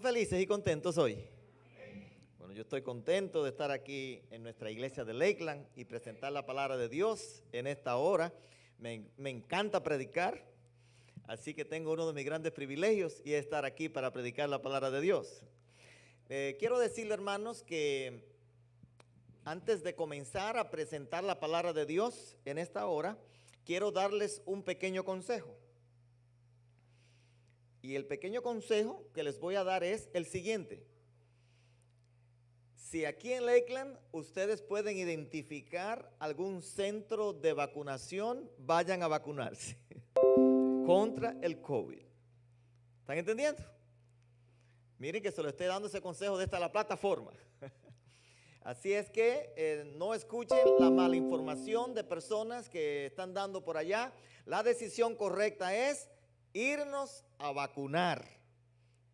Felices y contentos hoy. Bueno, yo estoy contento de estar aquí en nuestra iglesia de Lakeland y presentar la palabra de Dios en esta hora. Me encanta predicar, así que tengo uno de mis grandes privilegios y es estar aquí para predicar la palabra de Dios. Quiero decirle, hermanos, que antes de comenzar a presentar la palabra de Dios en esta hora, quiero darles un pequeño consejo. Y el pequeño consejo que les voy a dar es el siguiente. Si aquí en Lakeland ustedes pueden identificar algún centro de vacunación, vayan a vacunarse contra el COVID. ¿Están entendiendo? Miren que se lo estoy dando ese consejo desde la plataforma. Así es que no escuchen la mala información de personas que están dando por allá. La decisión correcta es irnos a vacunar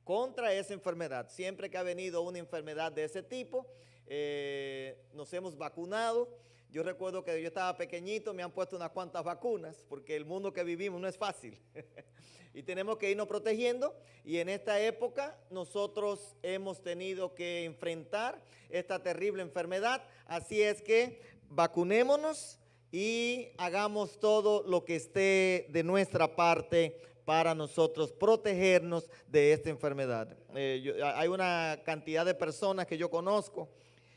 contra esa enfermedad. Siempre que ha venido una enfermedad de ese tipo, nos hemos vacunado. Yo recuerdo que yo estaba pequeñito, me han puesto unas cuantas vacunas, porque el mundo que vivimos no es fácil. Y tenemos que irnos protegiendo, y en esta época nosotros hemos tenido que enfrentar esta terrible enfermedad. Así es que vacunémonos y hagamos todo lo que esté de nuestra parte para nosotros protegernos de esta enfermedad. Hay una cantidad de personas que yo conozco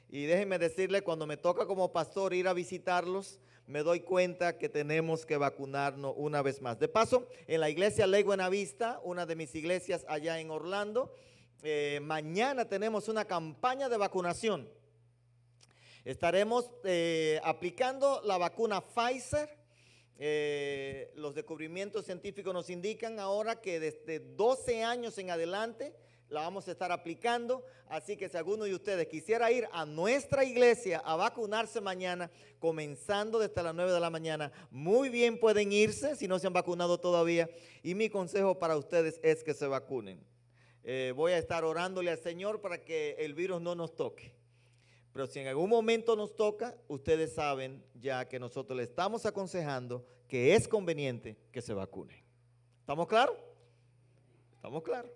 y déjenme decirles, cuando me toca como pastor ir a visitarlos, me doy cuenta que tenemos que vacunarnos una vez más. De paso, en la iglesia Ley Buenavista, una de mis iglesias allá en Orlando, mañana tenemos una campaña de vacunación. Estaremos aplicando la vacuna Pfizer. Los descubrimientos científicos nos indican ahora que desde 12 años en adelante la vamos a estar aplicando, así que si alguno de ustedes quisiera ir a nuestra iglesia a vacunarse mañana, comenzando desde las 9 de la mañana, muy bien pueden irse si no se han vacunado todavía, y mi consejo para ustedes es que se vacunen. Voy a estar orándole al Señor para que el virus no nos toque. Pero si en algún momento nos toca, ustedes saben ya que nosotros le estamos aconsejando que es conveniente que se vacunen. ¿Estamos claros? ¿Estamos claros?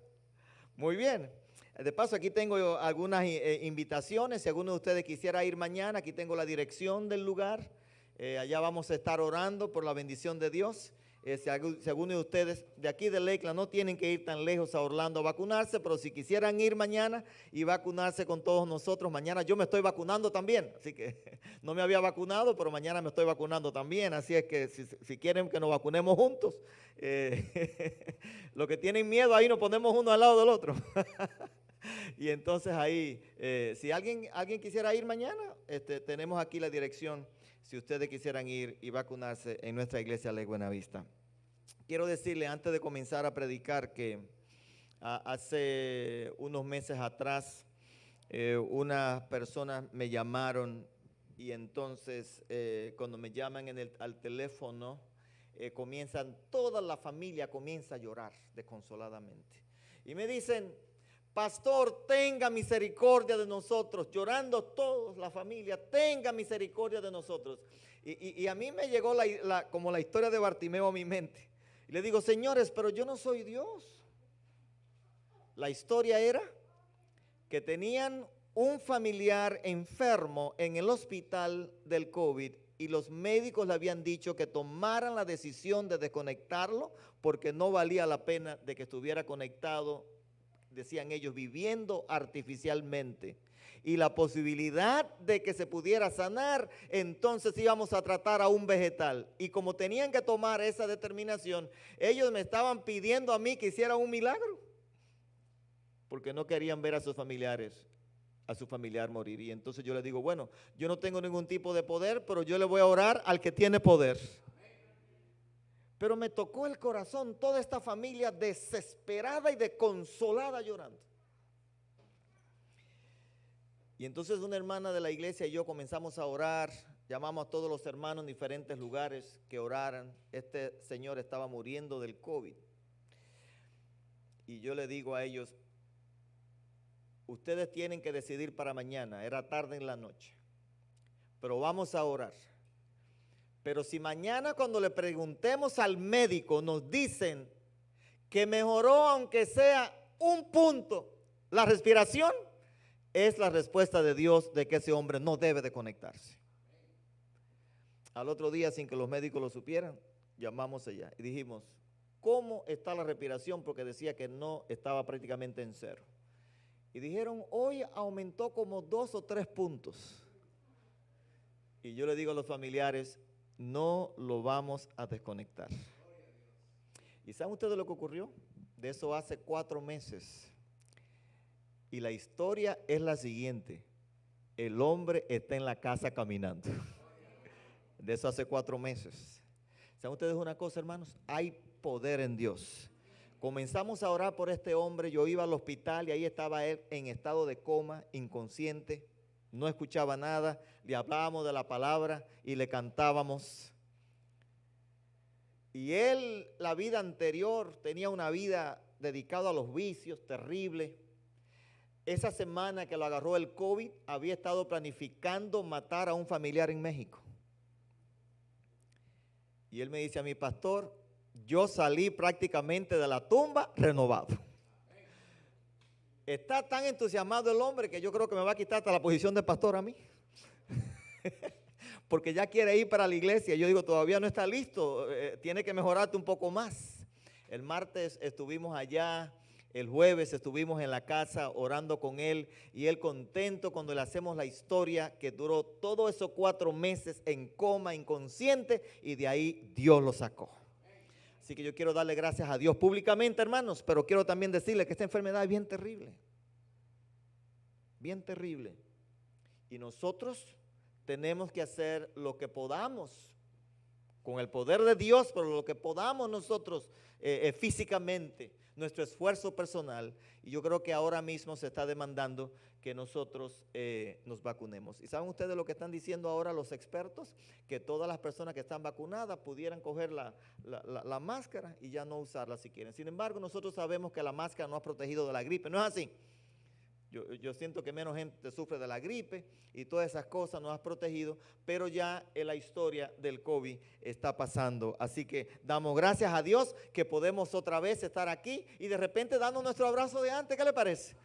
Muy bien. De paso, aquí tengo algunas invitaciones. Si alguno de ustedes quisiera ir mañana, aquí tengo la dirección del lugar. Allá vamos a estar orando por la bendición de Dios. Si alguno de ustedes de aquí de Lakeland no tienen que ir tan lejos a Orlando a vacunarse, pero si quisieran ir mañana y vacunarse con todos nosotros, mañana yo me estoy vacunando también, así que no me había vacunado, pero mañana me estoy vacunando también, así es que si quieren que nos vacunemos juntos, los que tienen miedo ahí nos ponemos uno al lado del otro. Y entonces ahí, si alguien quisiera ir mañana, tenemos aquí la dirección. Si ustedes quisieran ir y vacunarse en nuestra iglesia Ley Buenavista. Quiero decirle antes de comenzar a predicar que hace unos meses atrás unas personas me llamaron y entonces cuando me llaman al teléfono toda la familia comienza a llorar desconsoladamente. Y me dicen: pastor, tenga misericordia de nosotros, llorando todos, la familia, tenga misericordia de nosotros. Y a mí me llegó como la historia de Bartimeo a mi mente. Y le digo: señores, pero yo no soy Dios. La historia era que tenían un familiar enfermo en el hospital del COVID y los médicos le habían dicho que tomaran la decisión de desconectarlo porque no valía la pena de que estuviera conectado, decían ellos, viviendo artificialmente, y la posibilidad de que se pudiera sanar, entonces íbamos a tratar a un vegetal. Y como tenían que tomar esa determinación, ellos me estaban pidiendo a mí que hiciera un milagro, porque no querían ver a sus familiares, a su familiar morir. Y entonces yo les digo: bueno, yo no tengo ningún tipo de poder, pero yo le voy a orar al que tiene poder. Pero me tocó el corazón toda esta familia desesperada y desconsolada llorando. Y entonces una hermana de la iglesia y yo comenzamos a orar, llamamos a todos los hermanos en diferentes lugares que oraran. Este señor estaba muriendo del COVID. Y yo le digo a ellos: ustedes tienen que decidir para mañana, era tarde en la noche, pero vamos a orar. Pero si mañana cuando le preguntemos al médico nos dicen que mejoró aunque sea un punto, La respiración es la respuesta de Dios de que ese hombre no debe de conectarse. Al otro día, sin que los médicos lo supieran, llamamos allá y dijimos, ¿cómo está la respiración? Porque decía que no estaba prácticamente en cero. Y dijeron, hoy aumentó como 2 o 3 puntos. Y yo le digo a los familiares, no lo vamos a desconectar. ¿Y saben ustedes lo que ocurrió? De eso hace 4 meses. Y la historia es la siguiente. El hombre está en la casa caminando. De eso hace 4 meses. ¿Saben ustedes una cosa, hermanos? Hay poder en Dios. Comenzamos a orar por este hombre. Yo iba al hospital y ahí estaba él en estado de coma, inconsciente. No escuchaba nada. Le hablábamos de la palabra y le cantábamos. Y él, la vida anterior, tenía una vida dedicada a los vicios, terrible. Esa semana que lo agarró el COVID, había estado planificando matar a un familiar en México. Y él me dice a mi pastor, yo salí prácticamente de la tumba renovado. Está tan entusiasmado el hombre que yo creo que me va a quitar hasta la posición de pastor a mí. Porque ya quiere ir para la iglesia. Yo digo, todavía no está listo, tiene que mejorarte un poco más. El martes estuvimos allá, el jueves estuvimos en la casa orando con él y él contento cuando le hacemos la historia que duró todos esos 4 meses en coma, inconsciente, y de ahí Dios lo sacó. Así que yo quiero darle gracias a Dios públicamente, hermanos, pero quiero también decirle que esta enfermedad es bien terrible. Bien terrible. Y nosotros tenemos que hacer lo que podamos con el poder de Dios, pero lo que podamos nosotros físicamente, nuestro esfuerzo personal. Y yo creo que ahora mismo se está demandando que nosotros nos vacunemos. ¿Y saben ustedes lo que están diciendo ahora los expertos? Que todas las personas que están vacunadas pudieran coger la máscara y ya no usarla si quieren. Sin embargo, nosotros sabemos que la máscara no ha protegido de la gripe. ¿No es así? Yo siento que menos gente sufre de la gripe y todas esas cosas nos han protegido, pero ya en la historia del COVID está pasando. Así que damos gracias a Dios que podemos otra vez estar aquí y de repente dando nuestro abrazo de antes. ¿Qué le parece?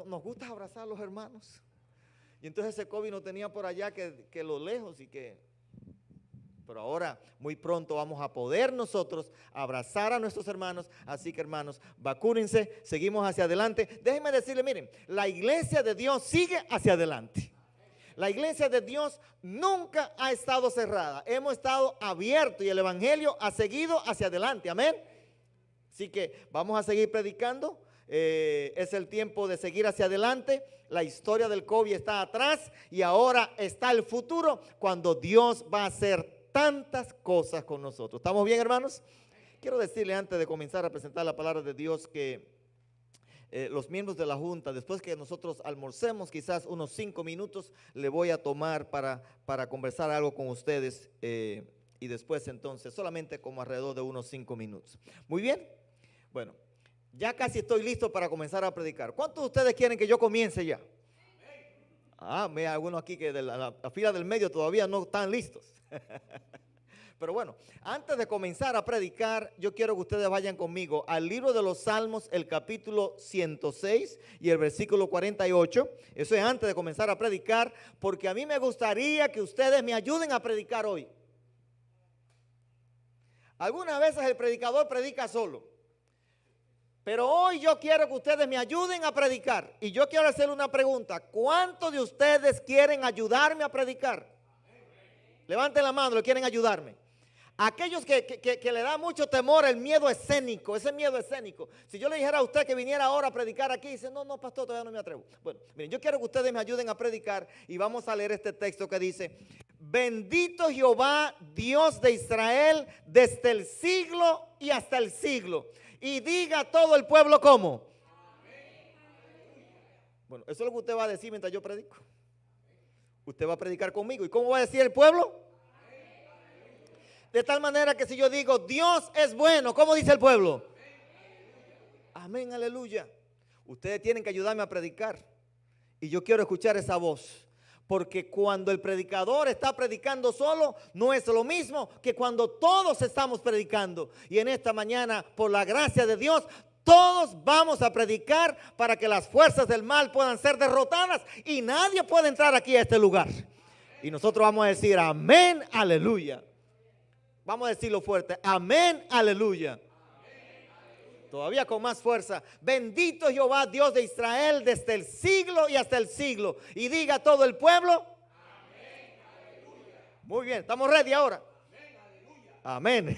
Nos gusta abrazar a los hermanos. Y entonces ese COVID no tenía por allá que lo lejos y que... Pero ahora, muy pronto vamos a poder nosotros abrazar a nuestros hermanos. Así que, hermanos, vacúnense, seguimos hacia adelante. Déjenme decirle, miren, la iglesia de Dios sigue hacia adelante. La iglesia de Dios nunca ha estado cerrada. Hemos estado abiertos y el evangelio ha seguido hacia adelante. Amén. Así que vamos a seguir predicando. Es el tiempo de seguir hacia adelante. La historia del COVID está atrás y ahora está el futuro cuando Dios va a hacer tantas cosas con nosotros. ¿Estamos bien, hermanos? Quiero decirle antes de comenzar a presentar la palabra de Dios que los miembros de la Junta, después que nosotros almorcemos, quizás unos 5 minutos, le voy a tomar para conversar algo con ustedes y después entonces solamente como alrededor de unos 5 minutos. Muy bien, bueno, ya casi estoy listo para comenzar a predicar. ¿Cuántos de ustedes quieren que yo comience ya? Hay algunos aquí que de la fila del medio todavía no están listos. Pero bueno, antes de comenzar a predicar, yo quiero que ustedes vayan conmigo al libro de los Salmos, el capítulo 106 y el versículo 48. Eso es antes de comenzar a predicar, porque a mí me gustaría que ustedes me ayuden a predicar hoy. Algunas veces el predicador predica solo, pero hoy yo quiero que ustedes me ayuden a predicar. Y yo quiero hacerle una pregunta: ¿cuántos de ustedes quieren ayudarme a predicar? Levanten la mano, ¿le quieren ayudarme? Aquellos que le da mucho temor el miedo escénico, ese miedo escénico. Si yo le dijera a usted que viniera ahora a predicar aquí, dice, no, pastor, todavía no me atrevo. Bueno, miren, yo quiero que ustedes me ayuden a predicar y vamos a leer este texto que dice: bendito Jehová, Dios de Israel, desde el siglo y hasta el siglo. Y diga todo el pueblo, ¿cómo? Bueno, eso es lo que usted va a decir mientras yo predico. Usted va a predicar conmigo. ¿Y cómo va a decir el pueblo? De tal manera que si yo digo, Dios es bueno, ¿cómo dice el pueblo? Amén, aleluya. Ustedes tienen que ayudarme a predicar. Y yo quiero escuchar esa voz. Porque cuando el predicador está predicando solo, no es lo mismo que cuando todos estamos predicando. Y en esta mañana, por la gracia de Dios, Todos vamos a predicar para que las fuerzas del mal puedan ser derrotadas y nadie puede entrar aquí a este lugar. Y nosotros vamos a decir amén, aleluya. Vamos a decirlo fuerte, amén, aleluya. Todavía con más fuerza. Bendito Jehová, Dios de Israel, desde el siglo y hasta el siglo. Y diga todo el pueblo. Amén, aleluya. Muy bien, ¿estamos ready ahora? Amén, aleluya. Amén.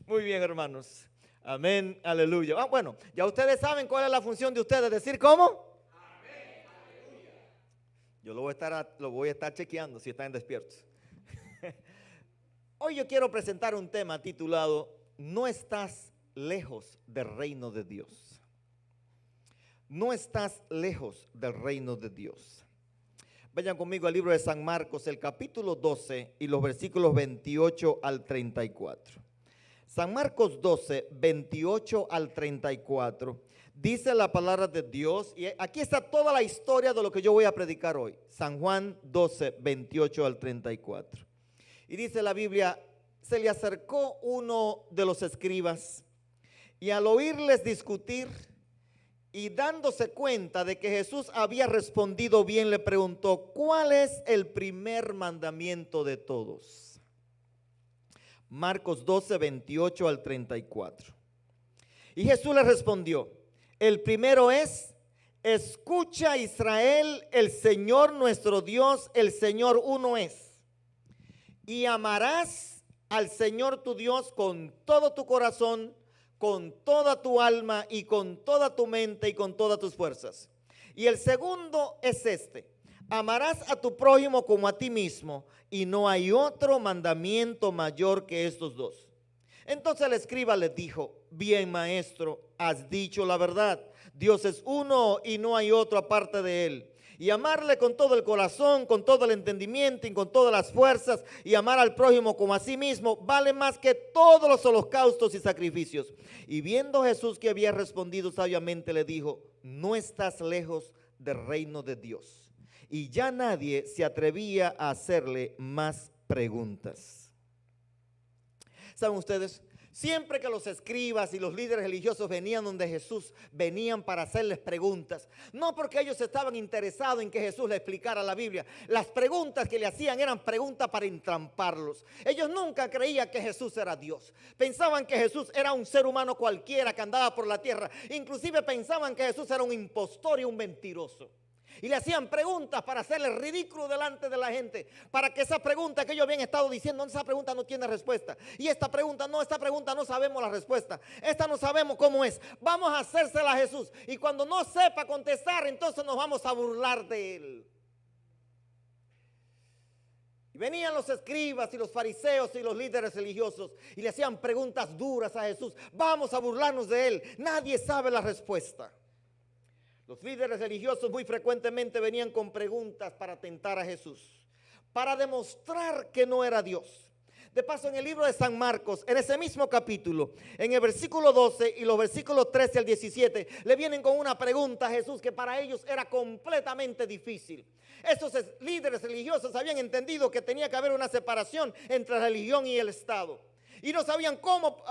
Muy bien, hermanos. Amén, aleluya. Bueno, ya ustedes saben cuál es la función de ustedes. ¿Decir cómo? Amén, aleluya. Yo lo voy a estar chequeando si están despiertos. Hoy yo quiero presentar un tema titulado No estás lejos del reino de Dios. No estás lejos del reino de Dios. Vayan conmigo al libro de San Marcos, el capítulo 12 y los versículos 28 al 34. San Marcos 12, 28 al 34, dice la palabra de Dios, y aquí está toda la historia de lo que yo voy a predicar hoy. San Juan 12, 28 al 34. Y dice la Biblia, se le acercó uno de los escribas, y al oírles discutir, y dándose cuenta de que Jesús había respondido bien, le preguntó, ¿cuál es el primer mandamiento de todos? Marcos 12, 28 al 34. Y Jesús le respondió, el primero es, escucha Israel, el Señor nuestro Dios, el Señor uno es. Y amarás al Señor tu Dios con todo tu corazón, con toda tu alma y con toda tu mente y con todas tus fuerzas. Y el segundo es este, amarás a tu prójimo como a ti mismo, y no hay otro mandamiento mayor que estos dos. Entonces el escriba le dijo, bien maestro, has dicho la verdad, Dios es uno y no hay otro aparte de él. Y amarle con todo el corazón, con todo el entendimiento y con todas las fuerzas, y amar al prójimo como a sí mismo, vale más que todos los holocaustos y sacrificios. Y viendo Jesús que había respondido sabiamente, le dijo, no estás lejos del reino de Dios. Y ya nadie se atrevía a hacerle más preguntas. ¿Saben ustedes? Siempre que los escribas y los líderes religiosos venían donde Jesús, venían para hacerles preguntas. No porque ellos estaban interesados en que Jesús le explicara la Biblia. Las preguntas que le hacían eran preguntas para entramparlos. Ellos nunca creían que Jesús era Dios. Pensaban que Jesús era un ser humano cualquiera que andaba por la tierra. Inclusive pensaban que Jesús era un impostor y un mentiroso. Y le hacían preguntas para hacerle ridículo delante de la gente, para que esa pregunta que ellos habían estado diciendo, esa pregunta no tiene respuesta. Y esta pregunta no sabemos la respuesta. Esta no sabemos cómo es. Vamos a hacérsela a Jesús. Y cuando no sepa contestar, entonces nos vamos a burlar de él. Y venían los escribas y los fariseos y los líderes religiosos y le hacían preguntas duras a Jesús. Vamos a burlarnos de él. Nadie sabe la respuesta. Los líderes religiosos muy frecuentemente venían con preguntas para tentar a Jesús, para demostrar que no era Dios. De paso, en el libro de San Marcos, en ese mismo capítulo, en el versículo 12 y los versículos 13 al 17, le vienen con una pregunta a Jesús que para ellos era completamente difícil. Esos líderes religiosos habían entendido que tenía que haber una separación entre la religión y el Estado. Y no sabían cómo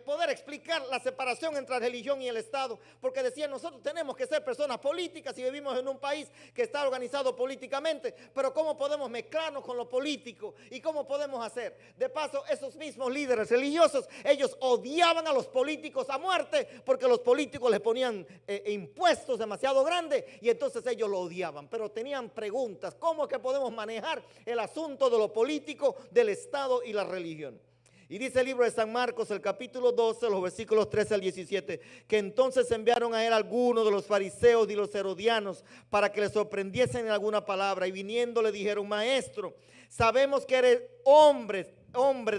poder explicar la separación entre la religión y el Estado, porque decían, nosotros tenemos que ser personas políticas y vivimos en un país que está organizado políticamente, pero ¿cómo podemos mezclarnos con lo político? ¿Y cómo podemos hacer? De paso, esos mismos líderes religiosos, ellos odiaban a los políticos a muerte, porque los políticos les ponían impuestos demasiado grandes y entonces ellos lo odiaban, pero tenían preguntas, ¿cómo es que podemos manejar el asunto de lo político, del Estado y la religión? Y dice el libro de San Marcos, el capítulo 12, los versículos 13 al 17, que entonces enviaron a él algunos de los fariseos y los herodianos para que le sorprendiesen en alguna palabra. Y viniendo le dijeron, maestro, sabemos que eres hombre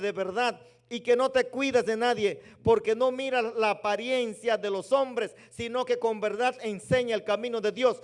de verdad y que no te cuidas de nadie, porque no miras la apariencia de los hombres, sino que con verdad enseña el camino de Dios.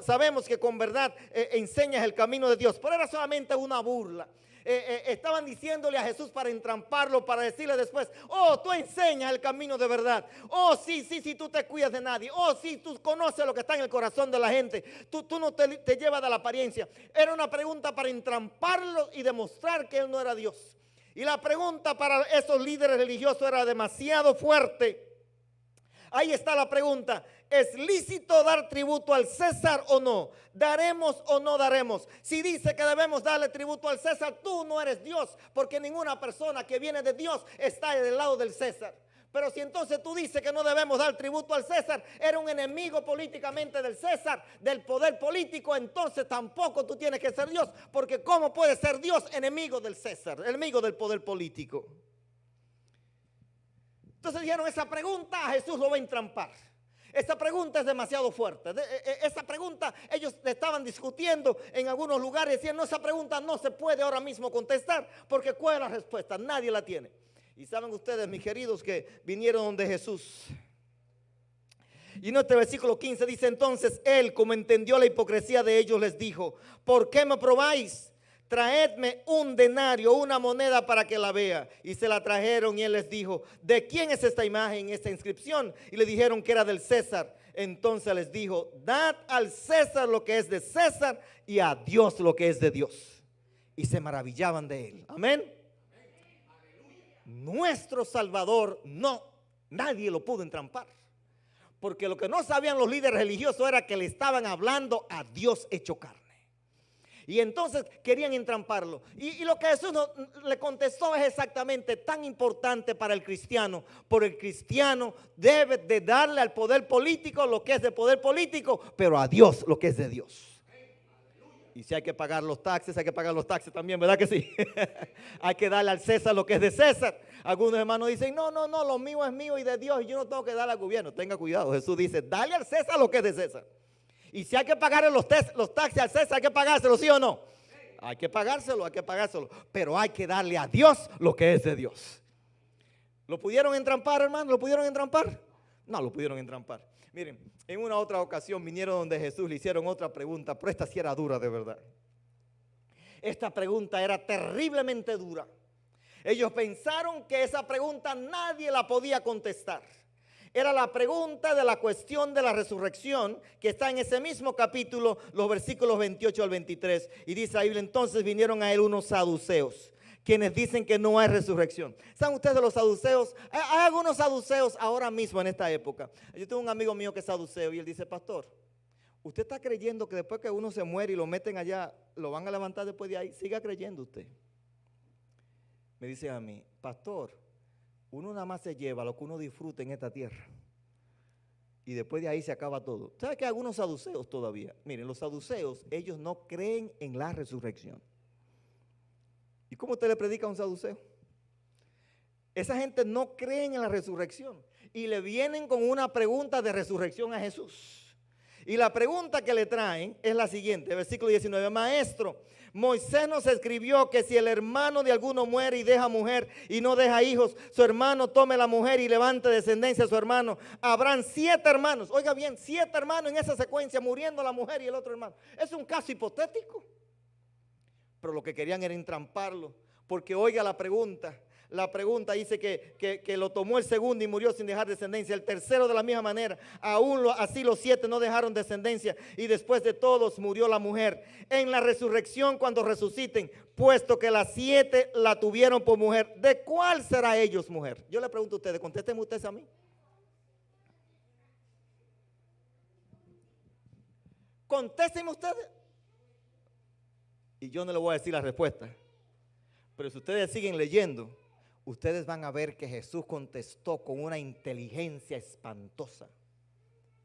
Sabemos que con verdad enseñas el camino de Dios, pero era solamente una burla. Estaban diciéndole a Jesús para entramparlo, para decirle después, oh, tú enseñas el camino de verdad, oh, sí, tú te cuidas de nadie, oh, sí, tú conoces lo que está en el corazón de la gente, tú no te llevas de la apariencia. Era una pregunta para entramparlo y demostrar que él no era Dios. Y la pregunta para esos líderes religiosos era demasiado fuerte. Ahí está la pregunta: ¿es lícito dar tributo al César o no? ¿Daremos o no daremos? Si dice que debemos darle tributo al César, tú no eres Dios, porque ninguna persona que viene de Dios está del lado del César. Pero si entonces tú dices que no debemos dar tributo al César, eres un enemigo políticamente del César, del poder político, entonces tampoco tú tienes que ser Dios, porque ¿cómo puede ser Dios enemigo del César, enemigo del poder político? Entonces dijeron, esa pregunta a Jesús lo va a entrampar. Esa pregunta es demasiado fuerte. Esa pregunta ellos estaban discutiendo en algunos lugares, decían, no, esa pregunta no se puede ahora mismo contestar, porque ¿cuál es la respuesta? Nadie la tiene. Y saben ustedes, mis queridos, que vinieron donde Jesús. Y en este versículo 15 dice, entonces él, como entendió la hipocresía de ellos, les dijo, ¿por qué me probáis? Traedme un denario, una moneda para que la vea. Y se la trajeron y él les dijo, ¿de quién es esta imagen, esta inscripción? Y le dijeron que era del César. Entonces les dijo, dad al César lo que es de César y a Dios lo que es de Dios. Y se maravillaban de él. Amén. Nuestro Salvador nadie lo pudo entrampar. Porque lo que no sabían los líderes religiosos era que le estaban hablando a Dios hecho carne. Y entonces querían entramparlo. Y lo que Jesús le contestó es exactamente tan importante para el cristiano. Porque el cristiano debe de darle al poder político lo que es de poder político, pero a Dios lo que es de Dios. Y si hay que pagar los taxes, hay que pagar los taxes también, ¿verdad que sí? Hay que darle al César lo que es de César. Algunos hermanos dicen, no, lo mío es mío y de Dios y yo no tengo que darle al gobierno. Tenga cuidado, Jesús dice, dale al César lo que es de César. Y si hay que pagar los taxes al César, hay que pagárselo, ¿sí o no? Hay que pagárselo. Pero hay que darle a Dios lo que es de Dios. ¿Lo pudieron entrampar, hermano? ¿Lo pudieron entrampar? No lo pudieron entrampar. Miren, en una otra ocasión vinieron donde Jesús, le hicieron otra pregunta, pero esta sí era dura de verdad. Esta pregunta era terriblemente dura. Ellos pensaron que esa pregunta nadie la podía contestar. Era la pregunta de la cuestión de la resurrección, que está en ese mismo capítulo, los versículos 28 al 23. Y dice la Biblia, entonces vinieron a él unos saduceos, quienes dicen que no hay resurrección. ¿Saben ustedes de los saduceos? Hay algunos saduceos ahora mismo en esta época. Yo tengo un amigo mío que es saduceo y él dice, pastor, ¿usted está creyendo que después que uno se muere y lo meten allá, lo van a levantar después de ahí? Siga creyendo usted. Me dice a mí, pastor, uno nada más se lleva lo que uno disfruta en esta tierra. Y después de ahí se acaba todo. ¿Sabe que hay algunos saduceos todavía? Miren, los saduceos, ellos no creen en la resurrección. ¿Y cómo usted le predica a un saduceo? Esa gente no cree en la resurrección. Y le vienen con una pregunta de resurrección a Jesús. Y la pregunta que le traen es la siguiente, versículo 19. Maestro, Moisés nos escribió que si el hermano de alguno muere y deja mujer y no deja hijos, su hermano tome la mujer y levante descendencia a su hermano. Habrán 7 hermanos. Oiga bien, 7 hermanos en esa secuencia, muriendo la mujer y el otro hermano. Es un caso hipotético. Pero lo que querían era entramparlo. Porque oiga la pregunta. La pregunta dice que lo tomó el segundo y murió sin dejar descendencia. El tercero de la misma manera. Así los 7 no dejaron descendencia. Y después de todos murió la mujer. En la resurrección cuando resuciten, puesto que las 7 la tuvieron por mujer, ¿de cuál será ellos mujer? Yo le pregunto a ustedes, contéstenme ustedes a mí. Contéstenme ustedes. Y yo no les voy a decir la respuesta. Pero si ustedes siguen leyendo, ustedes van a ver que Jesús contestó con una inteligencia espantosa.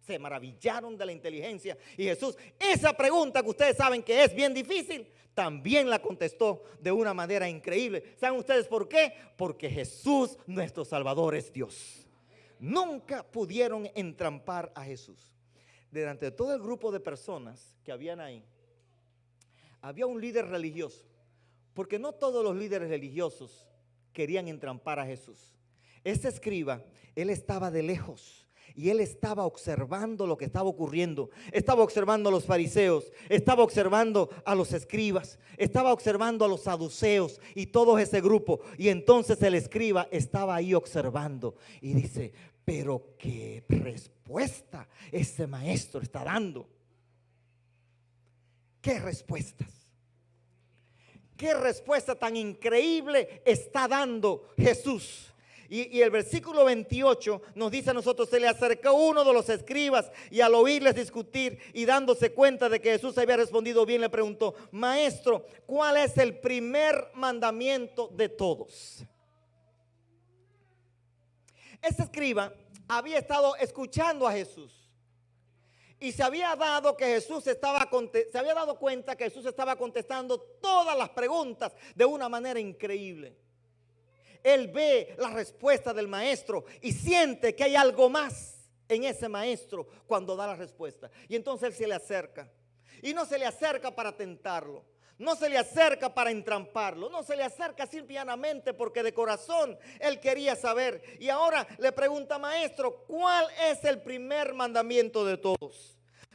Se maravillaron de la inteligencia. Y Jesús, esa pregunta que ustedes saben que es bien difícil, también la contestó de una manera increíble. ¿Saben ustedes por qué? Porque Jesús, nuestro Salvador, es Dios. Nunca pudieron entrampar a Jesús. Delante de todo el grupo de personas que habían ahí, había un líder religioso. Porque no todos los líderes religiosos querían entrampar a Jesús. Este escriba, él estaba de lejos y él estaba observando lo que estaba ocurriendo. Estaba observando a los fariseos, estaba observando a los escribas, estaba observando a los saduceos y todo ese grupo. Y entonces el escriba estaba ahí observando y dice, pero qué respuesta ese maestro está dando. ¿Qué respuestas? Qué respuesta tan increíble está dando Jesús. Y el versículo 28 nos dice a nosotros: se le acercó uno de los escribas y al oírles discutir y dándose cuenta de que Jesús había respondido bien, le preguntó: Maestro, ¿cuál es el primer mandamiento de todos? Este escriba había estado escuchando a Jesús y se había dado cuenta que Jesús estaba contestando todas las preguntas de una manera increíble. Él ve la respuesta del maestro y siente que hay algo más en ese maestro cuando da la respuesta. Y entonces él se le acerca. Y no se le acerca para tentarlo. No se le acerca para entramparlo. No se le acerca simplemente porque de corazón él quería saber. Y ahora le pregunta: Maestro, ¿cuál es el primer mandamiento de todos?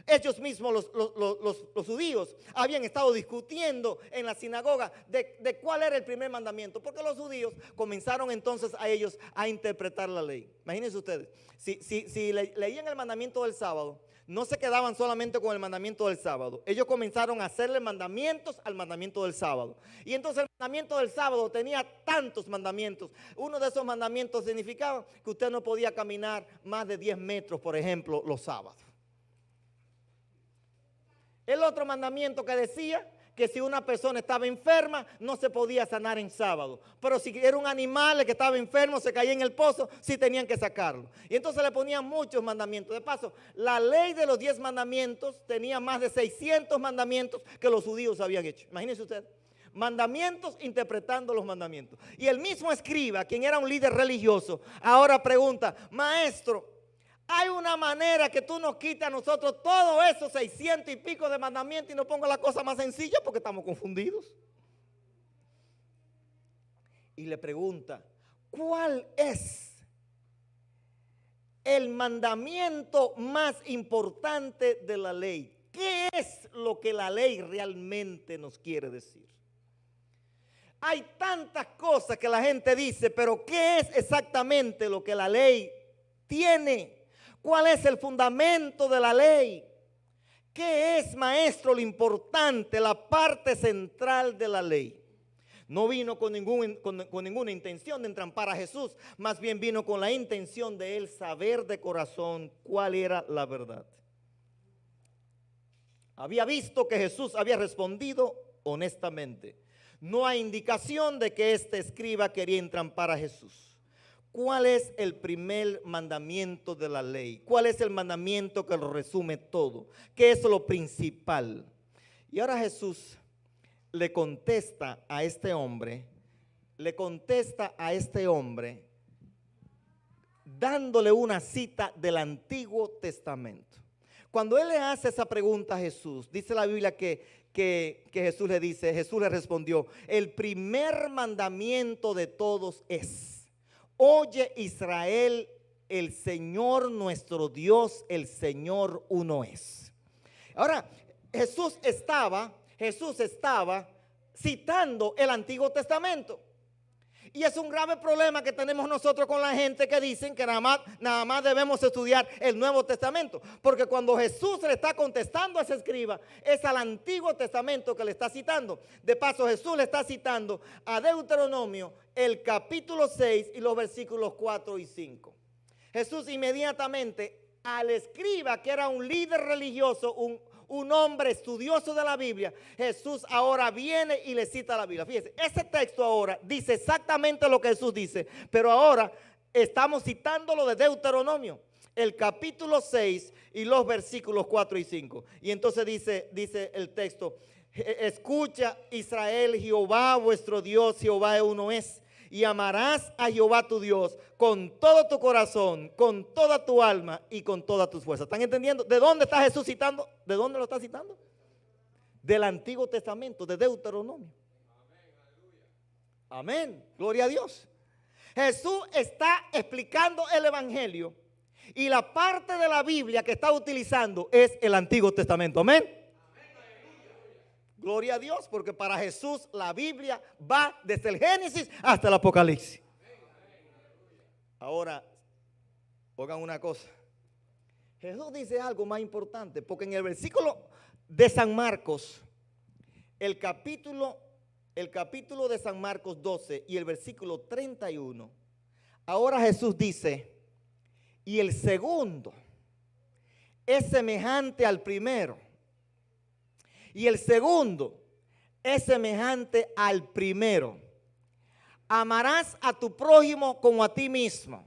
Ellos mismos, los judíos, habían estado discutiendo en la sinagoga de cuál era el primer mandamiento, porque los judíos comenzaron entonces a ellos a interpretar la ley. Imagínense ustedes, si leían el mandamiento del sábado, no se quedaban solamente con el mandamiento del sábado. Ellos comenzaron a hacerle mandamientos al mandamiento del sábado. Y entonces el mandamiento del sábado tenía tantos mandamientos. Uno de esos mandamientos significaba que usted no podía caminar más de 10 metros, por ejemplo, los sábados. El otro mandamiento que decía que si una persona estaba enferma no se podía sanar en sábado. Pero si era un animal que estaba enfermo, se caía en el pozo, sí tenían que sacarlo. Y entonces le ponían muchos mandamientos. De paso, la ley de los 10 mandamientos tenía más de 600 mandamientos que los judíos habían hecho. Imagínense usted. Mandamientos interpretando los mandamientos. Y el mismo escriba, quien era un líder religioso, ahora pregunta: Maestro, hay una manera que tú nos quites a nosotros todos esos 600 y pico de mandamientos y nos pongas la cosa más sencilla, porque estamos confundidos. Y le pregunta: ¿cuál es el mandamiento más importante de la ley? ¿Qué es lo que la ley realmente nos quiere decir? Hay tantas cosas que la gente dice, pero ¿qué es exactamente lo que la ley tiene? ¿Cuál es el fundamento de la ley? ¿Qué es, maestro, lo importante, la parte central de la ley? No vino con ninguna intención de entrampar a Jesús, más bien vino con la intención de él saber de corazón cuál era la verdad. Había visto que Jesús había respondido honestamente. No hay indicación de que este escriba quería entrampar a Jesús. ¿Cuál es el primer mandamiento de la ley? ¿Cuál es el mandamiento que lo resume todo? ¿Qué es lo principal? Y ahora Jesús le contesta a este hombre, dándole una cita del Antiguo Testamento. Cuando él le hace esa pregunta a Jesús, dice la Biblia que Jesús le respondió: el primer mandamiento de todos es: Oye, Israel, el Señor nuestro Dios, el Señor uno es. Ahora, Jesús estaba citando el Antiguo Testamento. Y es un grave problema que tenemos nosotros con la gente que dicen que nada más debemos estudiar el Nuevo Testamento. Porque cuando Jesús le está contestando a ese escriba, es al Antiguo Testamento que le está citando. De paso, Jesús le está citando a Deuteronomio, el capítulo 6 y los versículos 4 y 5. Jesús inmediatamente al escriba, que era un líder religioso, un hombre estudioso de la Biblia, Jesús ahora viene y le cita la Biblia. Fíjense, ese texto ahora dice exactamente lo que Jesús dice, pero ahora estamos citándolo de Deuteronomio, el capítulo 6 y los versículos 4 y 5. Y entonces dice el texto: escucha, Israel, Jehová vuestro Dios, Jehová uno es. Y amarás a Jehová tu Dios con todo tu corazón, con toda tu alma y con todas tus fuerzas. ¿Están entendiendo? ¿De dónde está Jesús citando? ¿De dónde lo está citando? Del Antiguo Testamento, de Deuteronomio. Amén. Gloria a Dios. Jesús está explicando el Evangelio y la parte de la Biblia que está utilizando es el Antiguo Testamento. Amén. Gloria a Dios, porque para Jesús la Biblia va desde el Génesis hasta el Apocalipsis. Ahora, oigan una cosa. Jesús dice algo más importante, porque en el versículo de San Marcos, el capítulo el capítulo de San Marcos 12 y el versículo 31, ahora Jesús dice, y el segundo es semejante al primero. Y el segundo es semejante al primero. Amarás a tu prójimo como a ti mismo.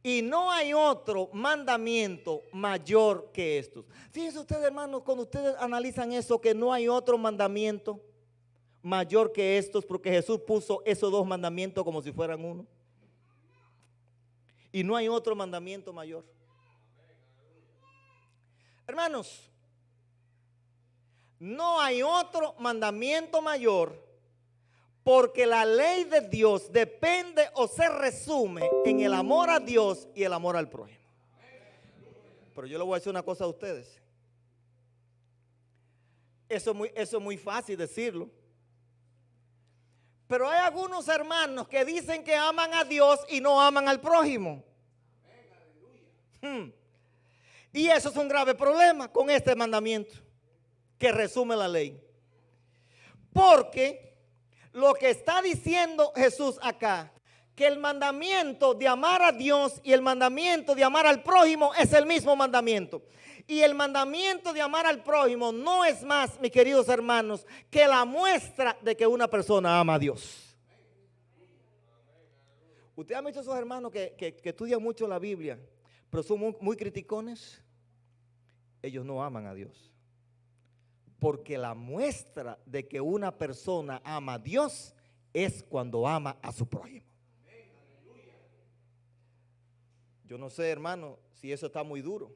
Y no hay otro mandamiento mayor que estos. Fíjense ustedes, hermanos, cuando ustedes analizan eso, que no hay otro mandamiento mayor que estos, porque Jesús puso esos dos mandamientos como si fueran uno. Y no hay otro mandamiento mayor. Hermanos, no hay otro mandamiento mayor, porque la ley de Dios depende o se resume en el amor a Dios y el amor al prójimo. Pero yo le voy a decir una cosa a ustedes. Eso es muy fácil decirlo. Pero hay algunos hermanos que dicen que aman a Dios y no aman al prójimo. Y eso es un grave problema con este mandamiento que resume la ley. Porque lo que está diciendo Jesús acá, que el mandamiento de amar a Dios y el mandamiento de amar al prójimo es el mismo mandamiento. Y el mandamiento de amar al prójimo no es más, mis queridos hermanos, que la muestra de que una persona ama a Dios. Ustedes han visto esos hermanos que estudian mucho la Biblia, pero son muy criticones. Ellos no aman a Dios. Porque la muestra de que una persona ama a Dios es cuando ama a su prójimo. Yo no sé, hermano, si eso está muy duro.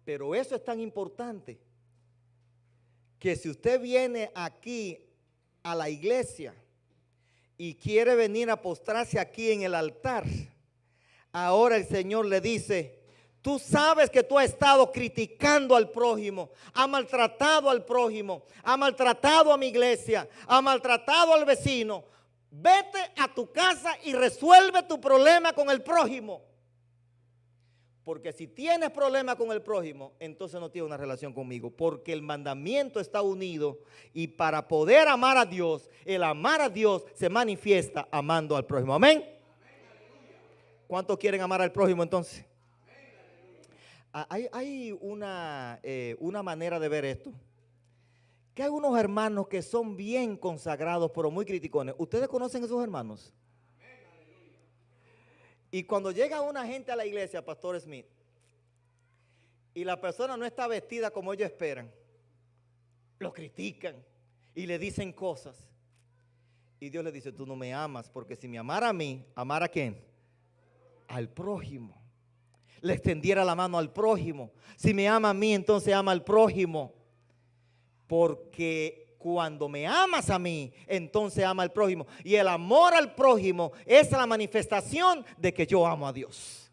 Pero eso es tan importante que si usted viene aquí a la iglesia y quiere venir a postrarse aquí en el altar, ahora el Señor le dice: tú sabes que tú has estado criticando al prójimo, has maltratado al prójimo, has maltratado a mi iglesia, has maltratado al vecino. Vete a tu casa y resuelve tu problema con el prójimo. Porque si tienes problema con el prójimo, entonces no tienes una relación conmigo. Porque el mandamiento está unido y para poder amar a Dios, el amar a Dios se manifiesta amando al prójimo. Amén. ¿Cuántos quieren amar al prójimo entonces? Hay una manera de ver esto. Que hay unos hermanos que son bien consagrados, pero muy criticones. ¿Ustedes conocen esos hermanos? Y cuando llega una gente a la iglesia, Pastor Smith, y la persona no está vestida como ellos esperan, lo critican y le dicen cosas. Y Dios le dice: tú no me amas, porque si me amara a mí, ¿amar a quién? Al prójimo. Le extendiera la mano al prójimo. Si me ama a mí, entonces ama al prójimo. Porque cuando me amas a mí, entonces ama al prójimo. Y el amor al prójimo es la manifestación de que yo amo a Dios.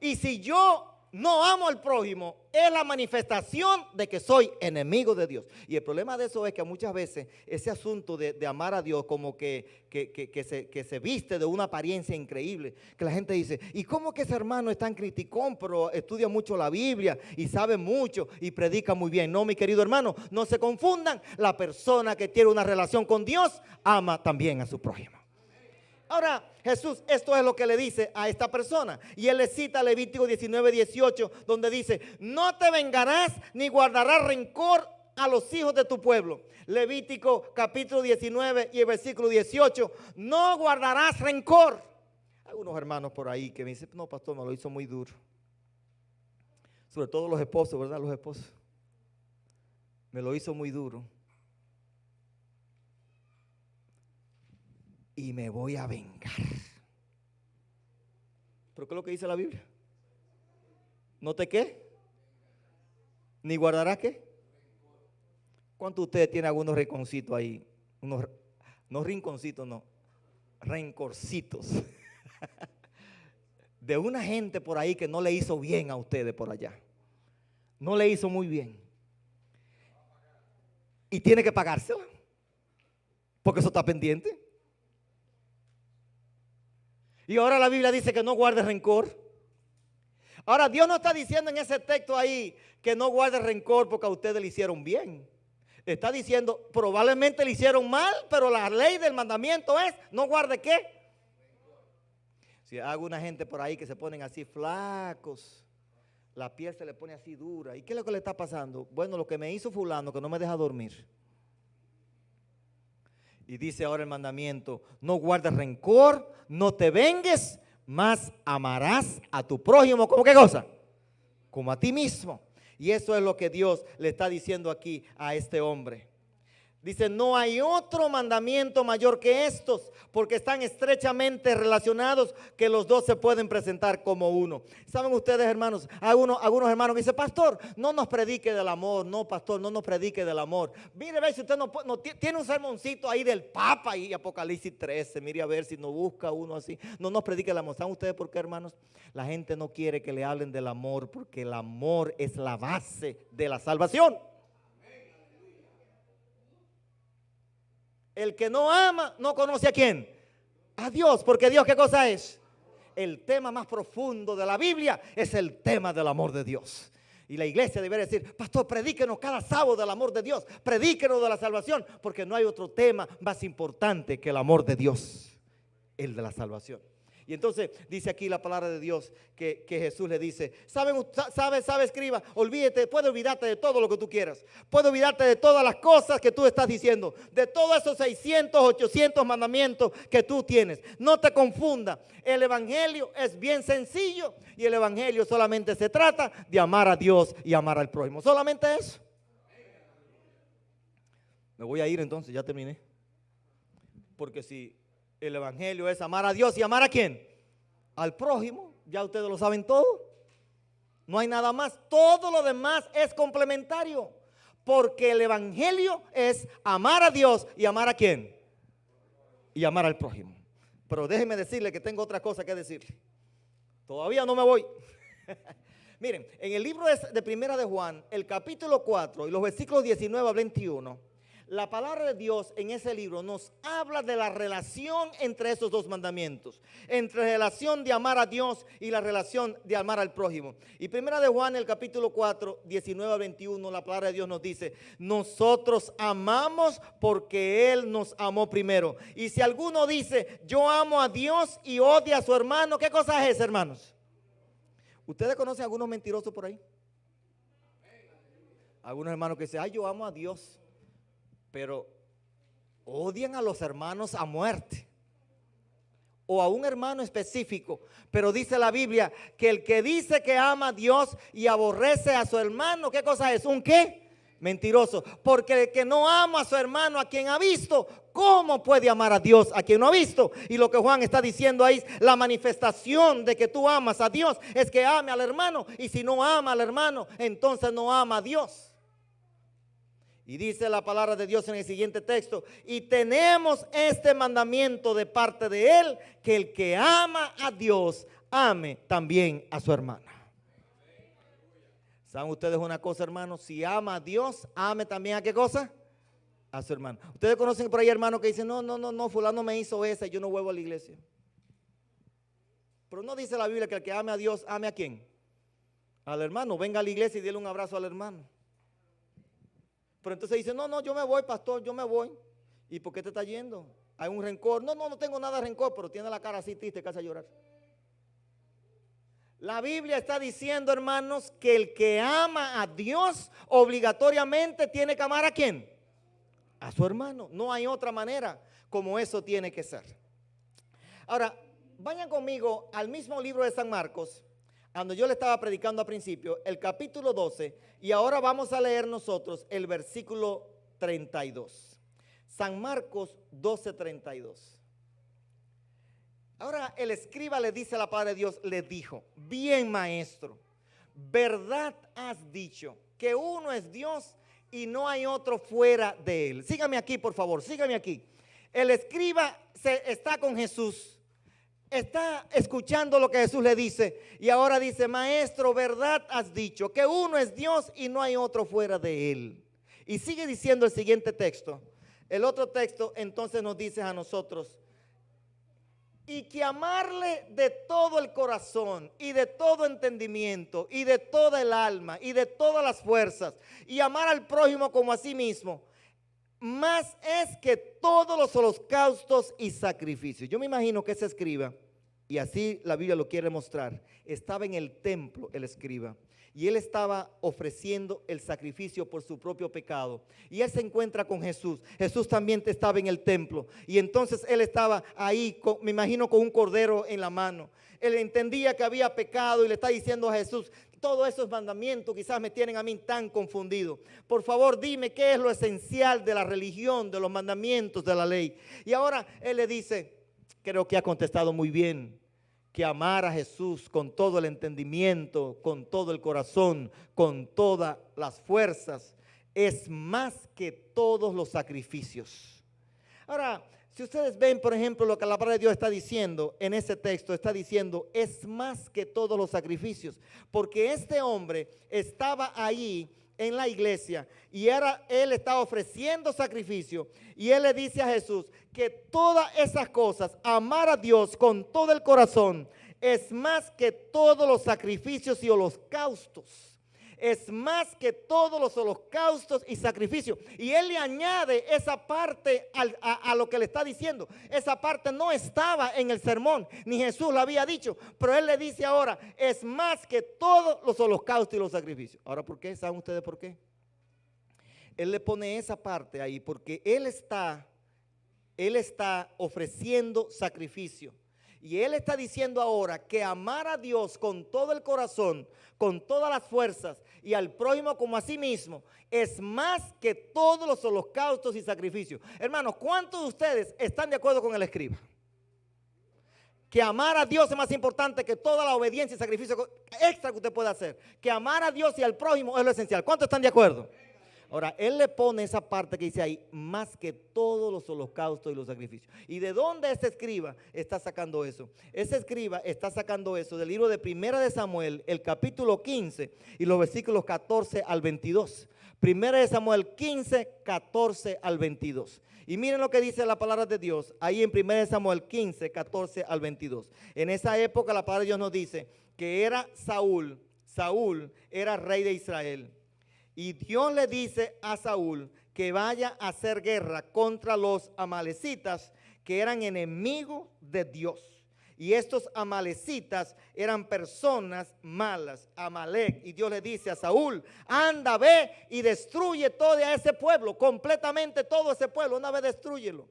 Y si yo no amo al prójimo, es la manifestación de que soy enemigo de Dios. Y el problema de eso es que muchas veces ese asunto de amar a Dios como que se viste de una apariencia increíble. Que la gente dice: ¿y cómo que ese hermano es tan criticón, pero estudia mucho la Biblia y sabe mucho y predica muy bien? No, mi querido hermano, no se confundan. La persona que tiene una relación con Dios ama también a su prójimo. Ahora, Jesús, esto es lo que le dice a esta persona. Y él le cita Levítico 19:18, donde dice: no te vengarás ni guardarás rencor a los hijos de tu pueblo. Levítico capítulo 19 y el versículo 18, no guardarás rencor. Hay unos hermanos por ahí que me dicen: no, pastor, me lo hizo muy duro. Sobre todo los esposos, ¿verdad? Los esposos. Me lo hizo muy duro. Y me voy a vengar. ¿Pero qué es lo que dice la Biblia? ¿No te qué? ¿Ni guardarás qué? ¿Cuántos de ustedes tienen algunos rinconcitos ahí? No rinconcitos, no. Rencorcitos. De una gente por ahí que no le hizo bien a ustedes por allá. No le hizo muy bien. Y tiene que pagársela. Porque eso está pendiente. Y ahora la Biblia dice que no guarde rencor. Ahora Dios no está diciendo en ese texto ahí que no guarde rencor porque a ustedes le hicieron bien. Está diciendo, probablemente le hicieron mal, pero la ley del mandamiento es, no guarde qué. Si hay alguna gente por ahí que se ponen así flacos, la piel se le pone así dura. ¿Y qué es lo que le está pasando? Bueno, lo que me hizo fulano que no me deja dormir. Y dice ahora el mandamiento, no guardes rencor, no te vengues, mas amarás a tu prójimo. ¿Cómo qué cosa? Como a ti mismo. Y eso es lo que Dios le está diciendo aquí a este hombre. Dice, no hay otro mandamiento mayor que estos, porque están estrechamente relacionados, que los dos se pueden presentar como uno. ¿Saben ustedes, hermanos? Algunos hermanos que dicen, pastor, no nos predique del amor. No, pastor, no nos predique del amor. Mire a ver si usted no tiene un sermoncito ahí del Papa y Apocalipsis 13. Mire a ver si no busca uno así. No nos predique del amor. ¿Saben ustedes por qué, hermanos? La gente no quiere que le hablen del amor, porque el amor es la base de la salvación. El que no ama no conoce a quién, a Dios, porque Dios, ¿qué cosa es? El tema más profundo de la Biblia es el tema del amor de Dios. Y la iglesia debería decir, pastor, predíquenos cada sábado del amor de Dios, predíquenos de la salvación, porque no hay otro tema más importante que el amor de Dios, el de la salvación. Y entonces dice aquí la palabra de Dios que Jesús le dice, sabe escriba, olvídate, puedes olvidarte de todo lo que tú quieras. Puedes olvidarte de todas las cosas que tú estás diciendo, de todos esos 600, 800 mandamientos que tú tienes. No te confunda, el evangelio es bien sencillo y el evangelio solamente se trata de amar a Dios y amar al prójimo. Solamente eso. Me voy a ir entonces, ya terminé. Porque si el evangelio es amar a Dios y amar a quién, al prójimo, ya ustedes lo saben todo. No hay nada más. Todo lo demás es complementario. Porque el evangelio es amar a Dios y amar a quién, y amar al prójimo. Pero déjenme decirle que tengo otra cosa que decirle. Todavía no me voy. Miren, en el libro de Primera de Juan, el capítulo 4 y los versículos 19 a 21, la palabra de Dios en ese libro nos habla de la relación entre esos dos mandamientos, entre la relación de amar a Dios y la relación de amar al prójimo. Y Primera de Juan, el capítulo 4, 19 a 21, la palabra de Dios nos dice, nosotros amamos porque Él nos amó primero. Y si alguno dice, yo amo a Dios y odia a su hermano, ¿qué cosa es, hermanos? ¿Ustedes conocen a algunos mentirosos por ahí? Algunos hermanos que dicen, ay, yo amo a Dios, pero odian a los hermanos a muerte, o a un hermano específico. Pero dice la Biblia que el que dice que ama a Dios y aborrece a su hermano, ¿qué cosa es? ¿Un qué? Mentiroso. Porque el que no ama a su hermano a quien ha visto, ¿cómo puede amar a Dios a quien no ha visto? Y lo que Juan está diciendo ahí, la manifestación de que tú amas a Dios es que ame al hermano. Y si no ama al hermano, entonces no ama a Dios. Y dice la palabra de Dios en el siguiente texto, y tenemos este mandamiento de parte de Él, que el que ama a Dios, ame también a su hermana. ¿Saben ustedes una cosa, hermanos? Si ama a Dios, ame también a qué cosa? A su hermano. Ustedes conocen por ahí hermanos que dicen, no, fulano me hizo esa y yo no vuelvo a la iglesia. Pero no dice la Biblia que el que ame a Dios, ame a quién? Al hermano. Venga a la iglesia y déle un abrazo al hermano. Pero entonces dice, no, yo me voy, pastor, yo me voy. ¿Y por qué te está yendo? ¿Hay un rencor? No tengo nada de rencor, pero tiene la cara así triste que hace llorar. La Biblia está diciendo, hermanos, que el que ama a Dios obligatoriamente tiene que amar ¿a quién? A su hermano. No hay otra manera como eso tiene que ser. Ahora, vayan conmigo al mismo libro de San Marcos, cuando yo le estaba predicando al principio, el capítulo 12, y ahora vamos a leer nosotros el versículo 32. San Marcos 12, 32. Ahora el escriba le dice a la palabra de Dios, le dijo, bien maestro, verdad has dicho, que uno es Dios y no hay otro fuera de él. Sígame aquí, por favor, sígame aquí. El escriba está con Jesús. Está escuchando lo que Jesús le dice y ahora dice, maestro, verdad has dicho, que uno es Dios y no hay otro fuera de Él. Y sigue diciendo el siguiente texto. El otro texto entonces nos dice a nosotros, y que amarle de todo el corazón y de todo entendimiento y de toda el alma y de todas las fuerzas y amar al prójimo como a sí mismo más es que todos los holocaustos y sacrificios. Yo me imagino que ese escriba, y así la Biblia lo quiere mostrar, estaba en el templo el escriba, y él estaba ofreciendo el sacrificio por su propio pecado. Y él se encuentra con Jesús. Jesús también estaba en el templo. Y entonces él estaba ahí, me imagino, con un cordero en la mano. Él entendía que había pecado y le está diciendo a Jesús: todos esos mandamientos quizás me tienen a mí tan confundido. Por favor, dime qué es lo esencial de la religión, de los mandamientos, de la ley. Y ahora él le dice, creo que ha contestado muy bien, que amar a Jesús con todo el entendimiento, con todo el corazón, con todas las fuerzas, es más que todos los sacrificios. Ahora, si ustedes ven, por ejemplo, lo que la palabra de Dios está diciendo en ese texto, está diciendo, es más que todos los sacrificios, porque este hombre estaba ahí en la iglesia y él estaba ofreciendo sacrificio, y él le dice a Jesús que todas esas cosas, amar a Dios con todo el corazón, es más que todos los sacrificios y holocaustos. Es más que todos los holocaustos y sacrificios. Y él le añade esa parte a lo que le está diciendo. Esa parte no estaba en el sermón, ni Jesús lo había dicho, pero él le dice ahora, es más que todos los holocaustos y los sacrificios. Ahora, ¿por qué? ¿Saben ustedes por qué? Él le pone esa parte ahí porque él está ofreciendo sacrificio. Y él está diciendo ahora que amar a Dios con todo el corazón, con todas las fuerzas, y al prójimo como a sí mismo, es más que todos los holocaustos y sacrificios. Hermanos, ¿cuántos de ustedes están de acuerdo con el escriba? Que amar a Dios es más importante que toda la obediencia y sacrificio extra que usted puede hacer. Que amar a Dios y al prójimo es lo esencial. ¿Cuántos están de acuerdo? Ahora, él le pone esa parte que dice ahí, más que todos los holocaustos y los sacrificios. ¿Y de dónde ese escriba está sacando eso? Ese escriba está sacando eso del libro de Primera de Samuel, el capítulo 15 y los versículos 14 al 22. Primera de Samuel 15, 14 al 22. Y miren lo que dice la palabra de Dios ahí en Primera de Samuel 15, 14 al 22. En esa época la palabra de Dios nos dice que era Saúl era rey de Israel. Y Dios le dice a Saúl que vaya a hacer guerra contra los amalecitas, que eran enemigos de Dios. Y estos amalecitas eran personas malas, Amalek. Y Dios le dice a Saúl, anda, ve y destruye todo ese pueblo, completamente todo ese pueblo, una vez destrúyelo.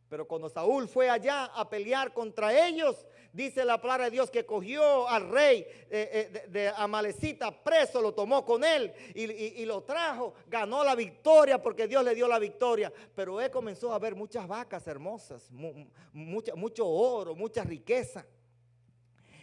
Pero cuando Saúl fue allá a pelear contra ellos, dice la palabra de Dios que cogió al rey de Amalecita preso, lo tomó con él y lo trajo, ganó la victoria porque Dios le dio la victoria. Pero él comenzó a ver muchas vacas hermosas, mucho oro, mucha riqueza.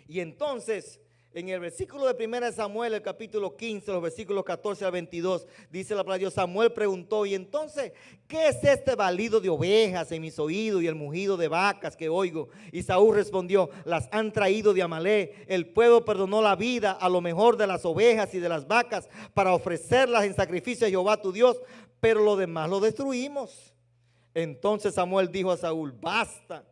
Y entonces, en el versículo de 1 Samuel, el capítulo 15, los versículos 14 al 22, dice la palabra de Dios, Samuel preguntó, y entonces, ¿qué es este balido de ovejas en mis oídos y el mugido de vacas que oigo? Y Saúl respondió, las han traído de Amalek. El pueblo perdonó la vida a lo mejor de las ovejas y de las vacas para ofrecerlas en sacrificio a Jehová tu Dios, pero lo demás lo destruimos. Entonces Samuel dijo a Saúl, basta,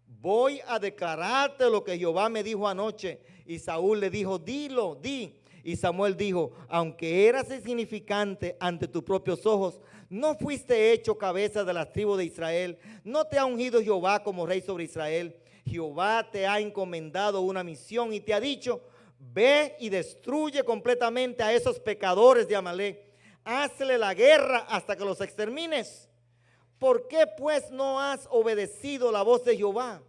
voy a declararte lo que Jehová me dijo anoche. Y Saúl le dijo, dilo, di. Y Samuel dijo, aunque eras insignificante ante tus propios ojos, ¿no fuiste hecho cabeza de las tribus de Israel? ¿No te ha ungido Jehová como rey sobre Israel? Jehová te ha encomendado una misión y te ha dicho, ve y destruye completamente a esos pecadores de Amalek. Hazle la guerra hasta que los extermines. ¿Por qué pues no has obedecido la voz de Jehová?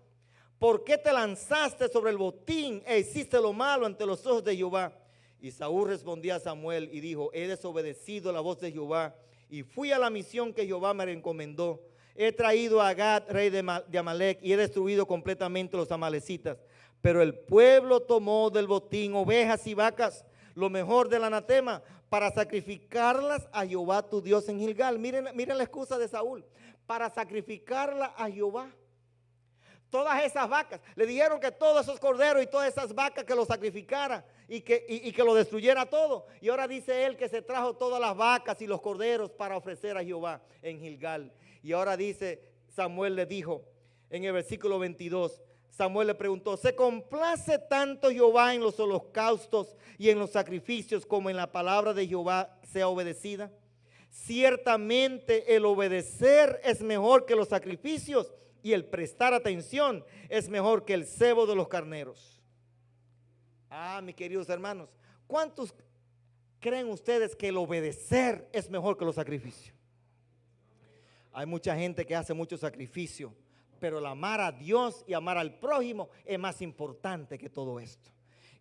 ¿Por qué te lanzaste sobre el botín e hiciste lo malo ante los ojos de Jehová? Y Saúl respondió a Samuel y dijo, he desobedecido la voz de Jehová y fui a la misión que Jehová me encomendó. He traído a Agag, rey de Amalek, y he destruido completamente los amalecitas. Pero el pueblo tomó del botín ovejas y vacas, lo mejor del anatema, para sacrificarlas a Jehová tu Dios en Gilgal. Miren la excusa de Saúl, para sacrificarla a Jehová. Todas esas vacas, le dijeron que todos esos corderos y todas esas vacas que lo sacrificara y que lo destruyera todo. Y ahora dice él que se trajo todas las vacas y los corderos para ofrecer a Jehová en Gilgal. Y ahora dice, Samuel le dijo en el versículo 22, Samuel le preguntó, ¿se complace tanto Jehová en los holocaustos y en los sacrificios como en la palabra de Jehová sea obedecida? Ciertamente el obedecer es mejor que los sacrificios y el prestar atención es mejor que el cebo de los carneros. Mis queridos hermanos, ¿cuántos creen ustedes que el obedecer es mejor que los sacrificios? Hay mucha gente que hace mucho sacrificio, pero el amar a Dios y amar al prójimo es más importante que todo esto.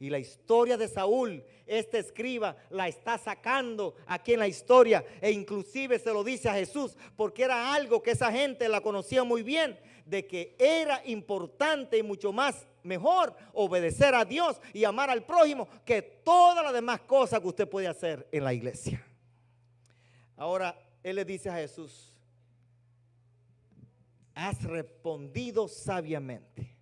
Y la historia de Saúl, este escriba la está sacando aquí en la historia, e inclusive se lo dice a Jesús, porque era algo que esa gente la conocía muy bien, de que era importante y mucho más mejor obedecer a Dios y amar al prójimo que todas las demás cosas que usted puede hacer en la iglesia. Ahora él le dice a Jesús: has respondido sabiamente.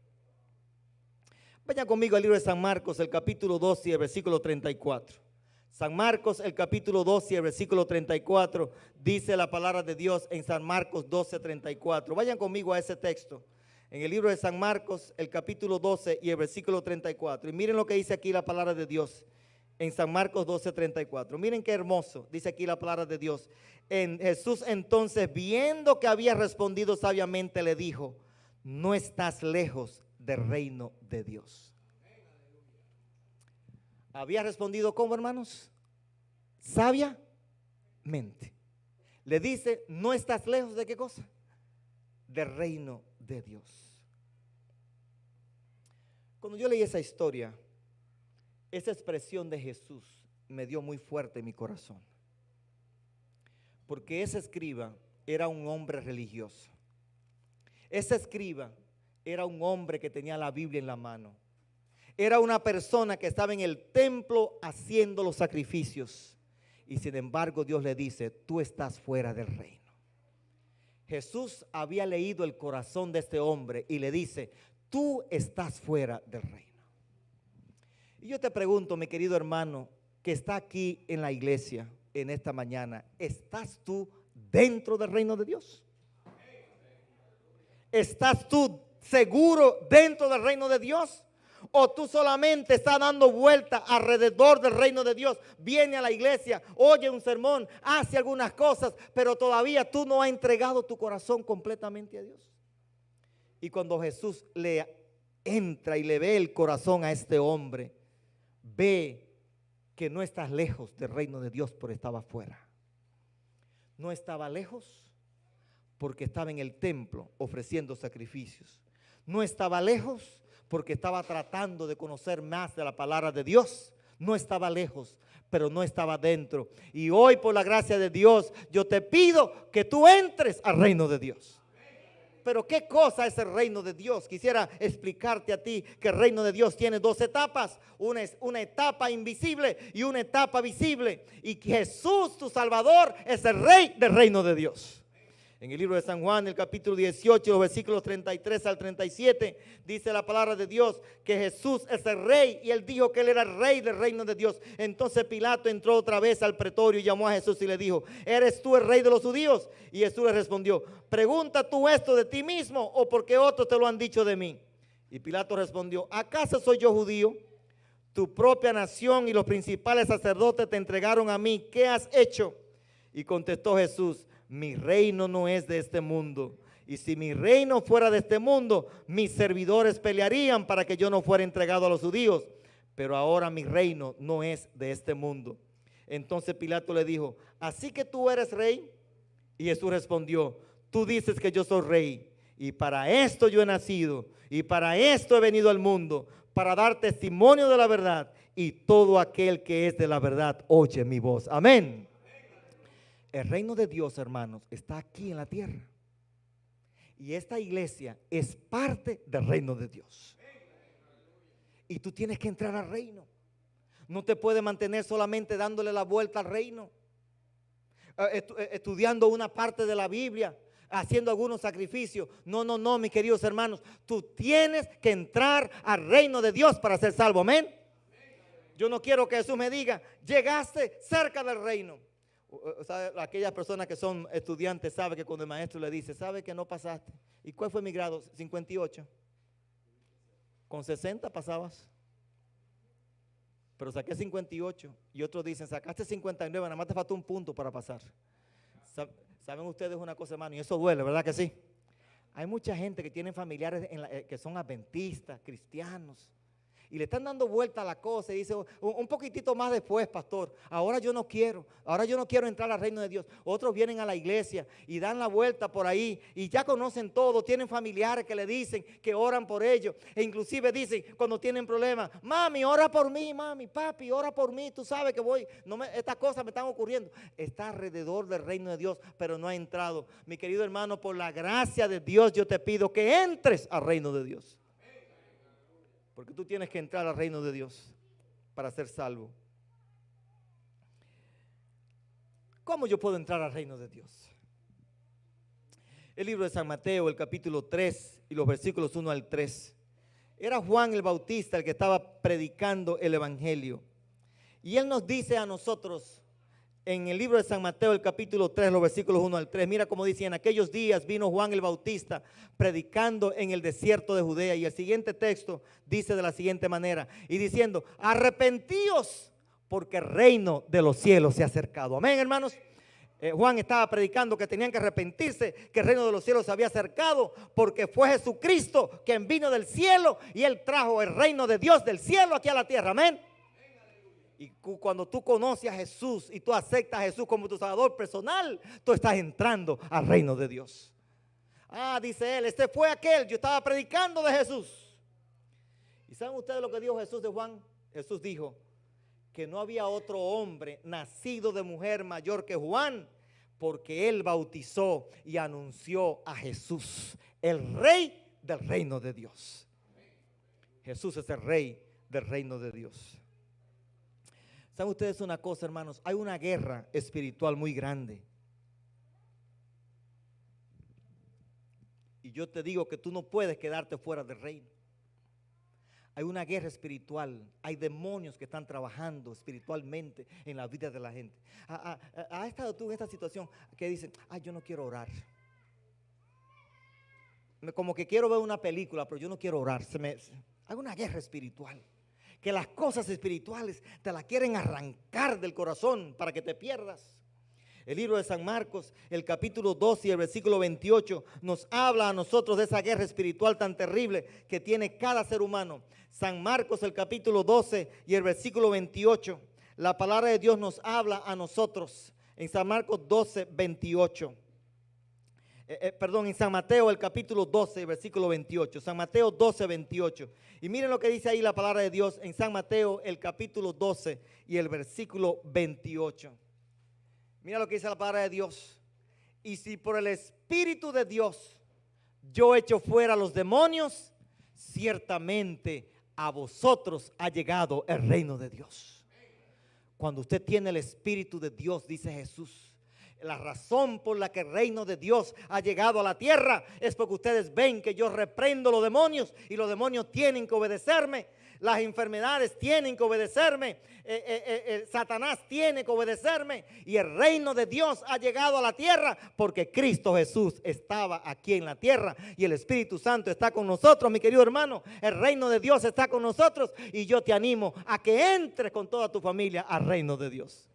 Vayan conmigo al libro de San Marcos, el capítulo 12 y el versículo 34. San Marcos, el capítulo 12 y el versículo 34, dice la palabra de Dios en San Marcos 12, 34. Vayan conmigo a ese texto, en el libro de San Marcos, el capítulo 12 y el versículo 34. Y miren lo que dice aquí la palabra de Dios en San Marcos 12, 34. Miren qué hermoso, dice aquí la palabra de Dios. Jesús entonces, viendo que había respondido sabiamente, le dijo: no estás lejos del reino de Dios. Había respondido ¿cómo, hermanos? Sabiamente. Le dice: no estás lejos de ¿qué cosa? Del reino de Dios. Cuando yo leí esa historia, esa expresión de Jesús me dio muy fuerte en mi corazón, porque ese escriba era un hombre religioso. Ese escriba era un hombre que tenía la Biblia en la mano. Era una persona que estaba en el templo haciendo los sacrificios. Y sin embargo Dios le dice: tú estás fuera del reino. Jesús había leído el corazón de este hombre y le dice: tú estás fuera del reino. Y yo te pregunto, mi querido hermano, que está aquí en la iglesia en esta mañana, ¿estás tú dentro del reino de Dios? ¿Estás tú seguro dentro del reino de Dios? ¿O tú solamente estás dando vuelta alrededor del reino de Dios? Viene a la iglesia, oye un sermón, hace algunas cosas, pero todavía tú no has entregado tu corazón completamente a Dios. Y cuando Jesús le entra y le ve el corazón a este hombre, ve que no estás lejos del reino de Dios, pero estaba fuera. No estaba lejos porque estaba en el templo ofreciendo sacrificios. No estaba lejos porque estaba tratando de conocer más de la palabra de Dios. No estaba lejos, pero no estaba dentro. Y hoy, por la gracia de Dios, yo te pido que tú entres al reino de Dios. Pero ¿qué cosa es el reino de Dios? Quisiera explicarte a ti que el reino de Dios tiene dos etapas. Una es una etapa invisible y una etapa visible. Y que Jesús, tu Salvador, es el rey del reino de Dios. En el libro de San Juan, el capítulo 18, los versículos 33 al 37, dice la palabra de Dios que Jesús es el rey, y él dijo que él era el rey del reino de Dios. Entonces Pilato entró otra vez al pretorio y llamó a Jesús y le dijo: ¿eres tú el rey de los judíos? Y Jesús le respondió: ¿pregunta tú esto de ti mismo o porque otros te lo han dicho de mí? Y Pilato respondió: ¿acaso soy yo judío? Tu propia nación y los principales sacerdotes te entregaron a mí. ¿Qué has hecho? Y contestó Jesús: mi reino no es de este mundo. Y si mi reino fuera de este mundo, mis servidores pelearían para que yo no fuera entregado a los judíos. Pero ahora mi reino no es de este mundo. Entonces Pilato le dijo: ¿así que tú eres rey? Y Jesús respondió: tú dices que yo soy rey. Y para esto yo he nacido. Y para esto he venido al mundo. Para dar testimonio de la verdad. Y todo aquel que es de la verdad oye mi voz. Amén. El reino de Dios, hermanos, está aquí en la tierra. Y esta iglesia es parte del reino de Dios. Y tú tienes que entrar al reino. No te puedes mantener solamente dándole la vuelta al reino, estudiando una parte de la Biblia, haciendo algunos sacrificios. No, no, no, mis queridos hermanos. Tú tienes que entrar al reino de Dios para ser salvo. Amén. Yo no quiero que Jesús me diga: llegaste cerca del reino. Aquellas personas que son estudiantes saben que cuando el maestro le dice: ¿sabe que no pasaste? ¿Y cuál fue mi grado? 58. Con 60 pasabas. Pero saqué 58. Y otros dicen: sacaste 59, nada más te faltó un punto para pasar. ¿Saben ustedes una cosa, hermano? Y eso duele, ¿verdad que sí? Hay mucha gente que tiene familiares que son adventistas, cristianos, y le están dando vuelta a la cosa y dice, un poquitito más después, pastor, ahora yo no quiero entrar al reino de Dios. Otros vienen a la iglesia y dan la vuelta por ahí y ya conocen todo, tienen familiares que le dicen que oran por ellos, e inclusive dicen cuando tienen problemas, mami, ora por mí, mami, papi, ora por mí, tú sabes que estas cosas me están ocurriendo. Está alrededor del reino de Dios, pero no ha entrado. Mi querido hermano, por la gracia de Dios yo te pido que entres al reino de Dios. Porque tú tienes que entrar al reino de Dios para ser salvo. ¿Cómo yo puedo entrar al reino de Dios? El libro de San Mateo, el capítulo 3 y los versículos 1 al 3. Era Juan el Bautista el que estaba predicando el evangelio. Y él nos dice a nosotros, en el libro de San Mateo, el capítulo 3, los versículos 1 al 3, mira cómo dice, en aquellos días vino Juan el Bautista predicando en el desierto de Judea. Y el siguiente texto dice de la siguiente manera, y diciendo, arrepentíos porque el reino de los cielos se ha acercado. Amén, hermanos. Juan estaba predicando que tenían que arrepentirse, que el reino de los cielos se había acercado, porque fue Jesucristo quien vino del cielo y Él trajo el reino de Dios del cielo aquí a la tierra. Amén. Y cuando tú conoces a Jesús y tú aceptas a Jesús como tu Salvador personal, tú estás entrando al reino de Dios. Dice él, este fue aquel, yo estaba predicando de Jesús. ¿Y saben ustedes lo que dijo Jesús de Juan? Jesús dijo que no había otro hombre nacido de mujer mayor que Juan, porque él bautizó y anunció a Jesús, el rey del reino de Dios. Jesús es el rey del reino de Dios. ¿Saben ustedes una cosa, hermanos? Hay una guerra espiritual muy grande. Y yo te digo que tú no puedes quedarte fuera del reino. Hay una guerra espiritual. Hay demonios que están trabajando espiritualmente en la vida de la gente. ¿Has estado tú en esta situación que dicen, yo no quiero orar? Como que quiero ver una película, pero yo no quiero orar. Hay una guerra espiritual. Que las cosas espirituales te las quieren arrancar del corazón para que te pierdas. El libro de San Marcos, el capítulo 12 y el versículo 28 nos habla a nosotros de esa guerra espiritual tan terrible que tiene cada ser humano. San Marcos, el capítulo 12 y el versículo 28, la palabra de Dios nos habla a nosotros en San Marcos 12, 28. En San Mateo, el capítulo 12, versículo 28. San Mateo 12, 28. Y miren lo que dice ahí la palabra de Dios en San Mateo, el capítulo 12 y el versículo 28. Mira lo que dice la palabra de Dios. Y si por el Espíritu de Dios yo echo fuera a los demonios, ciertamente a vosotros ha llegado el reino de Dios. Cuando usted tiene el Espíritu de Dios, dice Jesús, la razón por la que el reino de Dios ha llegado a la tierra es porque ustedes ven que yo reprendo los demonios y los demonios tienen que obedecerme. Las enfermedades tienen que obedecerme. Satanás tiene que obedecerme. Y el reino de Dios ha llegado a la tierra porque Cristo Jesús estaba aquí en la tierra y el Espíritu Santo está con nosotros, mi querido hermano. El reino de Dios está con nosotros y yo te animo a que entres con toda tu familia al reino de Dios.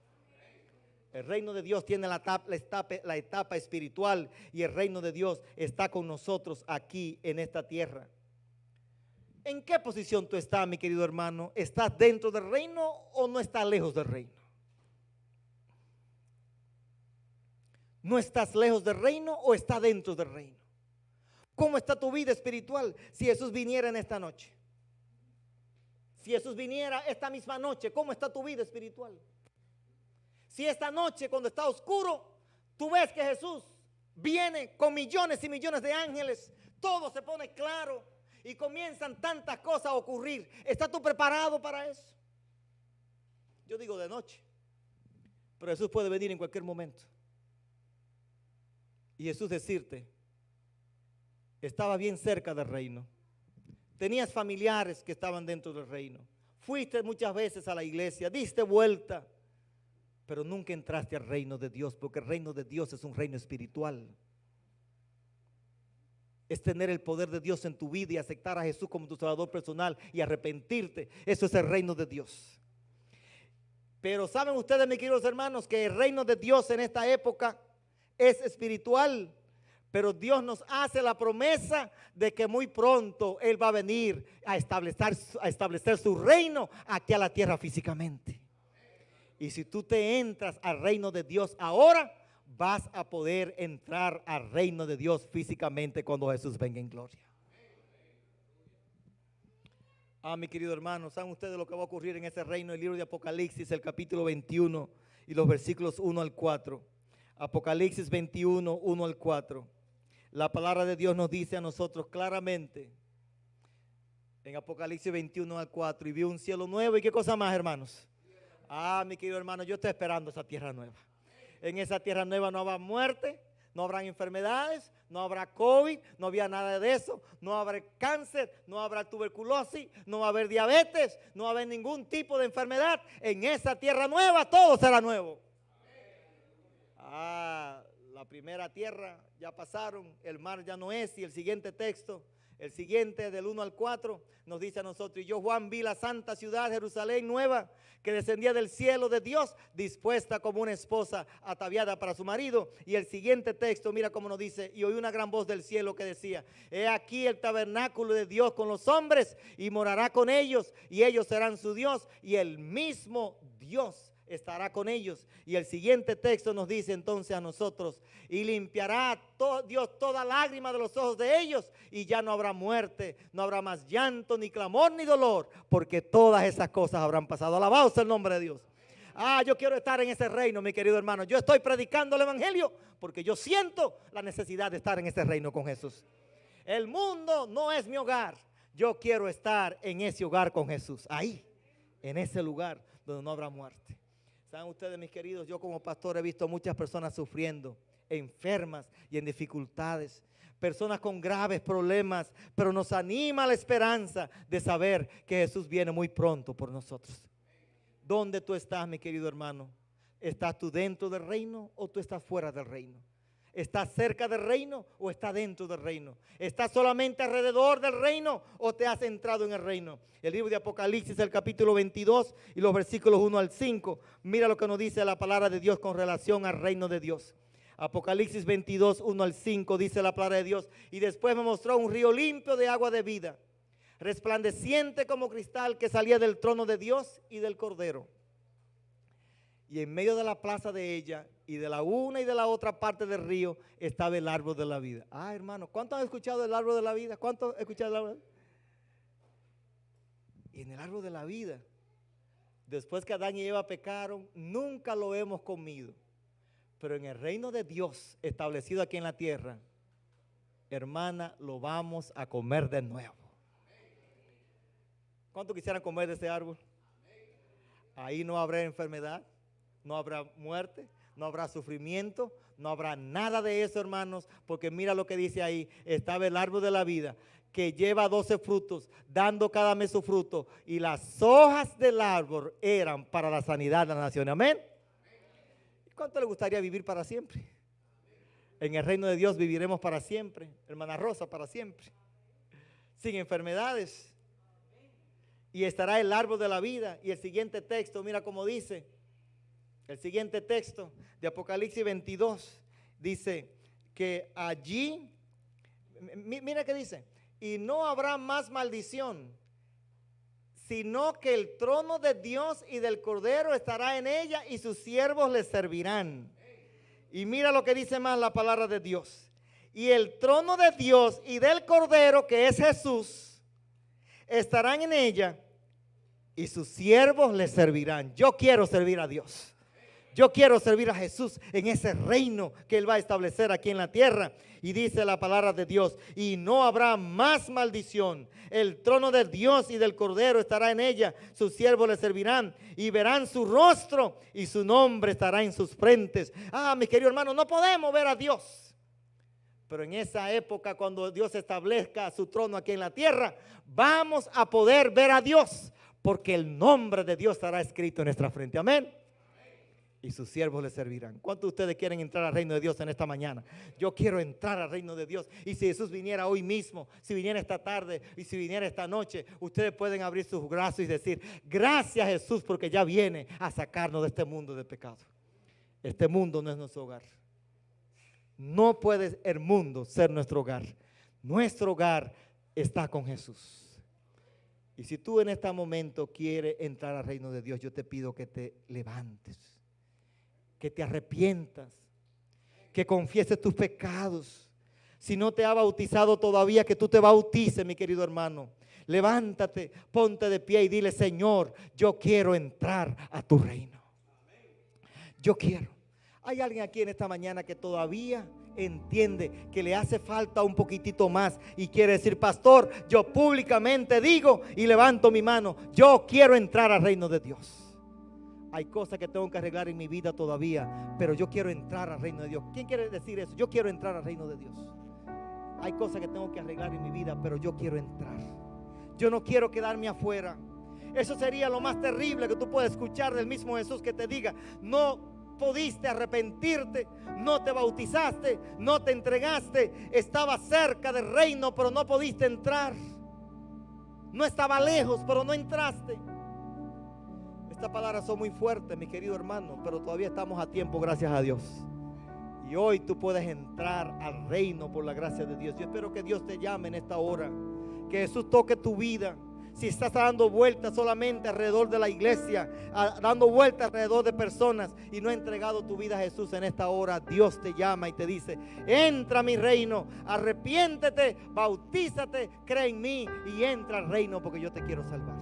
El reino de Dios tiene la etapa espiritual y el reino de Dios está con nosotros aquí en esta tierra. ¿En qué posición tú estás, mi querido hermano? ¿Estás dentro del reino o no estás lejos del reino? ¿No estás lejos del reino o estás dentro del reino? ¿Cómo está tu vida espiritual si Jesús viniera en esta noche? Si Jesús viniera esta misma noche, ¿cómo está tu vida espiritual? Si esta noche, cuando está oscuro, tú ves que Jesús viene con millones y millones de ángeles, todo se pone claro y comienzan tantas cosas a ocurrir. ¿Estás tú preparado para eso? Yo digo de noche, pero Jesús puede venir en cualquier momento. Y Jesús decirte, estaba bien cerca del reino. Tenías familiares que estaban dentro del reino. Fuiste muchas veces a la iglesia, diste vuelta, pero nunca entraste al reino de Dios, porque el reino de Dios es un reino espiritual. Es tener el poder de Dios en tu vida y aceptar a Jesús como tu Salvador personal y arrepentirte. Eso es el reino de Dios. Pero saben ustedes, mis queridos hermanos, que el reino de Dios en esta época es espiritual, pero Dios nos hace la promesa de que muy pronto Él va a venir a establecer su reino aquí a la tierra físicamente. Y si tú te entras al reino de Dios ahora, vas a poder entrar al reino de Dios físicamente cuando Jesús venga en gloria. Mi querido hermano, ¿saben ustedes lo que va a ocurrir en ese reino? El libro de Apocalipsis, el capítulo 21 y los versículos 1 al 4. Apocalipsis 21, 1 al 4. La palabra de Dios nos dice a nosotros claramente en Apocalipsis 21 al 4, y vio un cielo nuevo. ¿Y qué cosa más, hermanos? Mi querido hermano, yo estoy esperando esa tierra nueva. En esa tierra nueva no habrá muerte, no habrá enfermedades, no habrá COVID, no había nada de eso, no habrá cáncer, no habrá tuberculosis, no va a haber diabetes, no va a haber ningún tipo de enfermedad. En esa tierra nueva todo será nuevo. La primera tierra ya pasaron, el mar ya no es, y el siguiente texto, el siguiente del 1 al 4, nos dice a nosotros: y yo, Juan, vi la santa ciudad Jerusalén nueva, que descendía del cielo de Dios, dispuesta como una esposa ataviada para su marido. Y el siguiente texto, mira cómo nos dice: y oí una gran voz del cielo que decía: he aquí el tabernáculo de Dios con los hombres, y morará con ellos, y ellos serán su Dios, y el mismo Dios estará con ellos. Y el siguiente texto nos dice entonces a nosotros: y limpiará Dios toda lágrima de los ojos de ellos, y ya no habrá muerte, no habrá más llanto, ni clamor, ni dolor, porque todas esas cosas habrán pasado. Alabado sea el nombre de Dios. Yo quiero estar en ese reino, mi querido hermano. Yo estoy predicando el evangelio porque yo siento la necesidad de estar en ese reino con Jesús. El mundo no es mi hogar. Yo quiero estar en ese hogar con Jesús, ahí, en ese lugar donde no habrá muerte. ¿Saben ustedes, mis queridos? Yo como pastor he visto muchas personas sufriendo, enfermas y en dificultades. Personas con graves problemas, pero nos anima la esperanza de saber que Jesús viene muy pronto por nosotros. ¿Dónde tú estás, mi querido hermano? ¿Estás tú dentro del reino o tú estás fuera del reino? ¿Estás cerca del reino o estás dentro del reino? ¿Estás solamente alrededor del reino o te has entrado en el reino? El libro de Apocalipsis, el capítulo 22 y los versículos 1 al 5. Mira lo que nos dice la palabra de Dios con relación al reino de Dios. Apocalipsis 22, 1 al 5 dice la palabra de Dios: y después me mostró un río limpio de agua de vida, resplandeciente como cristal, que salía del trono de Dios y del Cordero. Y en medio de la plaza de ella, y de la una y de la otra parte del río, estaba el árbol de la vida. Hermano, ¿cuántos han escuchado del árbol de la vida? ¿Cuántos han escuchado del árbol de la vida? Y en el árbol de la vida, después que Adán y Eva pecaron, nunca lo hemos comido. Pero en el reino de Dios establecido aquí en la tierra, hermana, lo vamos a comer de nuevo. ¿Cuántos quisieran comer de ese árbol? Ahí no habrá enfermedad, no habrá muerte, no habrá sufrimiento, no habrá nada de eso, hermanos, porque mira lo que dice ahí: estaba el árbol de la vida, que lleva 12 frutos, dando cada mes su fruto, y las hojas del árbol eran para la sanidad de la nación. Amén. ¿Cuánto le gustaría vivir para siempre? En el reino de Dios viviremos para siempre, hermana Rosa, para siempre, sin enfermedades. Y estará el árbol de la vida. Y el siguiente texto, mira cómo dice. El siguiente texto de Apocalipsis 22 dice que allí, mira qué dice: y no habrá más maldición, sino que el trono de Dios y del Cordero estará en ella, y sus siervos les servirán. Y mira lo que dice más la palabra de Dios: y el trono de Dios y del Cordero, que es Jesús, estarán en ella, y sus siervos les servirán. Yo quiero servir a Dios. Yo quiero servir a Jesús en ese reino que Él va a establecer aquí en la tierra. Y dice la palabra de Dios: y no habrá más maldición. El trono de Dios y del Cordero estará en ella. Sus siervos le servirán y verán su rostro, y su nombre estará en sus frentes. Mi querido hermano, no podemos ver a Dios. Pero en esa época, cuando Dios establezca su trono aquí en la tierra, vamos a poder ver a Dios, porque el nombre de Dios estará escrito en nuestra frente. Amén. Y sus siervos le servirán. ¿Cuántos de ustedes quieren entrar al reino de Dios en esta mañana? Yo quiero entrar al reino de Dios. Y si Jesús viniera hoy mismo, si viniera esta tarde y si viniera esta noche, ustedes pueden abrir sus brazos y decir: gracias, Jesús, porque ya viene a sacarnos de este mundo de pecado. Este mundo no es nuestro hogar. No puede el mundo ser nuestro hogar. Nuestro hogar está con Jesús. Y si tú en este momento quieres entrar al reino de Dios, yo te pido que te levantes, que te arrepientas, que confieses tus pecados. Si no te ha bautizado todavía, que tú te bautices, mi querido hermano. Levántate, ponte de pie y dile: Señor, yo quiero entrar a tu reino. Yo quiero. Hay alguien aquí en esta mañana que todavía entiende que le hace falta un poquitito más y quiere decir: pastor, yo públicamente digo y levanto mi mano, yo quiero entrar al reino de Dios. Hay cosas que tengo que arreglar en mi vida todavía, pero yo quiero entrar al reino de Dios. ¿Quién quiere decir eso? Yo quiero entrar al reino de Dios. Hay cosas que tengo que arreglar en mi vida, pero yo quiero entrar. Yo no quiero quedarme afuera. Eso sería lo más terrible que tú puedes escuchar del mismo Jesús, que te diga: no pudiste arrepentirte, no te bautizaste, no te entregaste, estaba cerca del reino, pero no pudiste entrar. No estaba lejos, pero no entraste. Estas palabras son muy fuertes, mi querido hermano, pero todavía estamos a tiempo, gracias a Dios. Y hoy tú puedes entrar al reino por la gracia de Dios. Yo espero que Dios te llame en esta hora, que Jesús toque tu vida. Si estás dando vueltas solamente alrededor de la iglesia, dando vueltas alrededor de personas y no has entregado tu vida a Jesús en esta hora, Dios te llama y te dice: entra a mi reino, arrepiéntete, bautízate, cree en mí y entra al reino, porque yo te quiero salvar.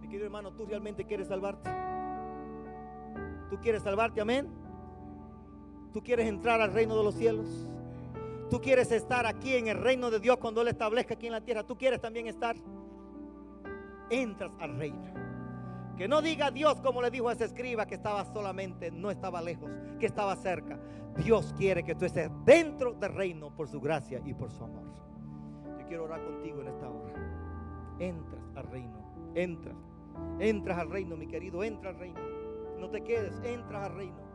Mi querido hermano, ¿tú realmente quieres salvarte? ¿Tú quieres salvarte? Amén. ¿Tú quieres entrar al reino de los cielos? ¿Tú quieres estar aquí en el reino de Dios cuando Él establezca aquí en la tierra? ¿Tú quieres también estar? Entras al reino. Que no diga Dios como le dijo a ese escriba, que estaba solamente, no estaba lejos, que estaba cerca. Dios quiere que tú estés dentro del reino por su gracia y por su amor. Yo quiero orar contigo en esta hora. Entras al reino. Entras al reino, mi querido. Entra al reino. No te quedes, entras al reino.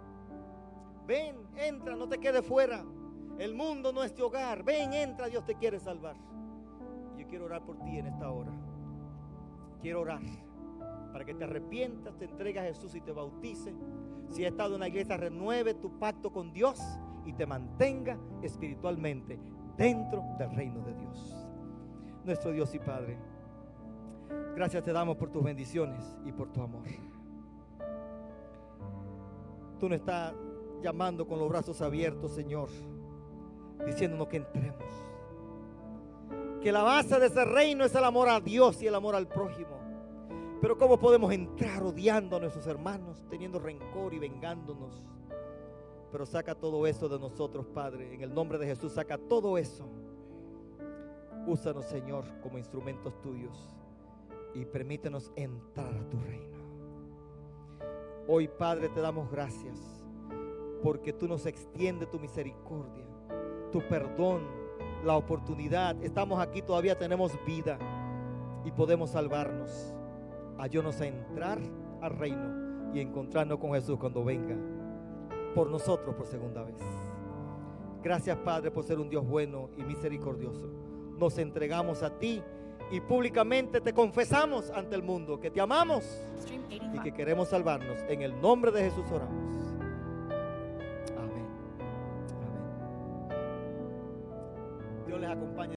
Ven, entra, no te quedes fuera. El mundo no es tu hogar. Ven, entra, Dios te quiere salvar. Yo quiero orar por ti en esta hora. Quiero orar para que te arrepientas, te entregues a Jesús y te bautice. Si has estado en una iglesia, renueve tu pacto con Dios y te mantenga espiritualmente dentro del reino de Dios. Nuestro Dios y Padre, gracias te damos por tus bendiciones y por tu amor. Tú nos estás llamando con los brazos abiertos, Señor, diciéndonos que entremos. Que la base de ese reino es el amor a Dios y el amor al prójimo. Pero ¿cómo podemos entrar odiando a nuestros hermanos, teniendo rencor y vengándonos? Pero saca todo eso de nosotros, Padre. En el nombre de Jesús, saca todo eso. Úsanos, Señor, como instrumentos tuyos y permítenos entrar a tu reino. Hoy, Padre, te damos gracias porque tú nos extiendes tu misericordia, tu perdón, la oportunidad. Estamos aquí, todavía tenemos vida y podemos salvarnos. Ayúdanos a entrar al reino y encontrarnos con Jesús cuando venga por nosotros por segunda vez. Gracias, Padre, por ser un Dios bueno y misericordioso. Nos entregamos a ti y públicamente te confesamos ante el mundo que te amamos y que queremos salvarnos. En el nombre de Jesús oramos. Amén. Amén. Dios les acompañe.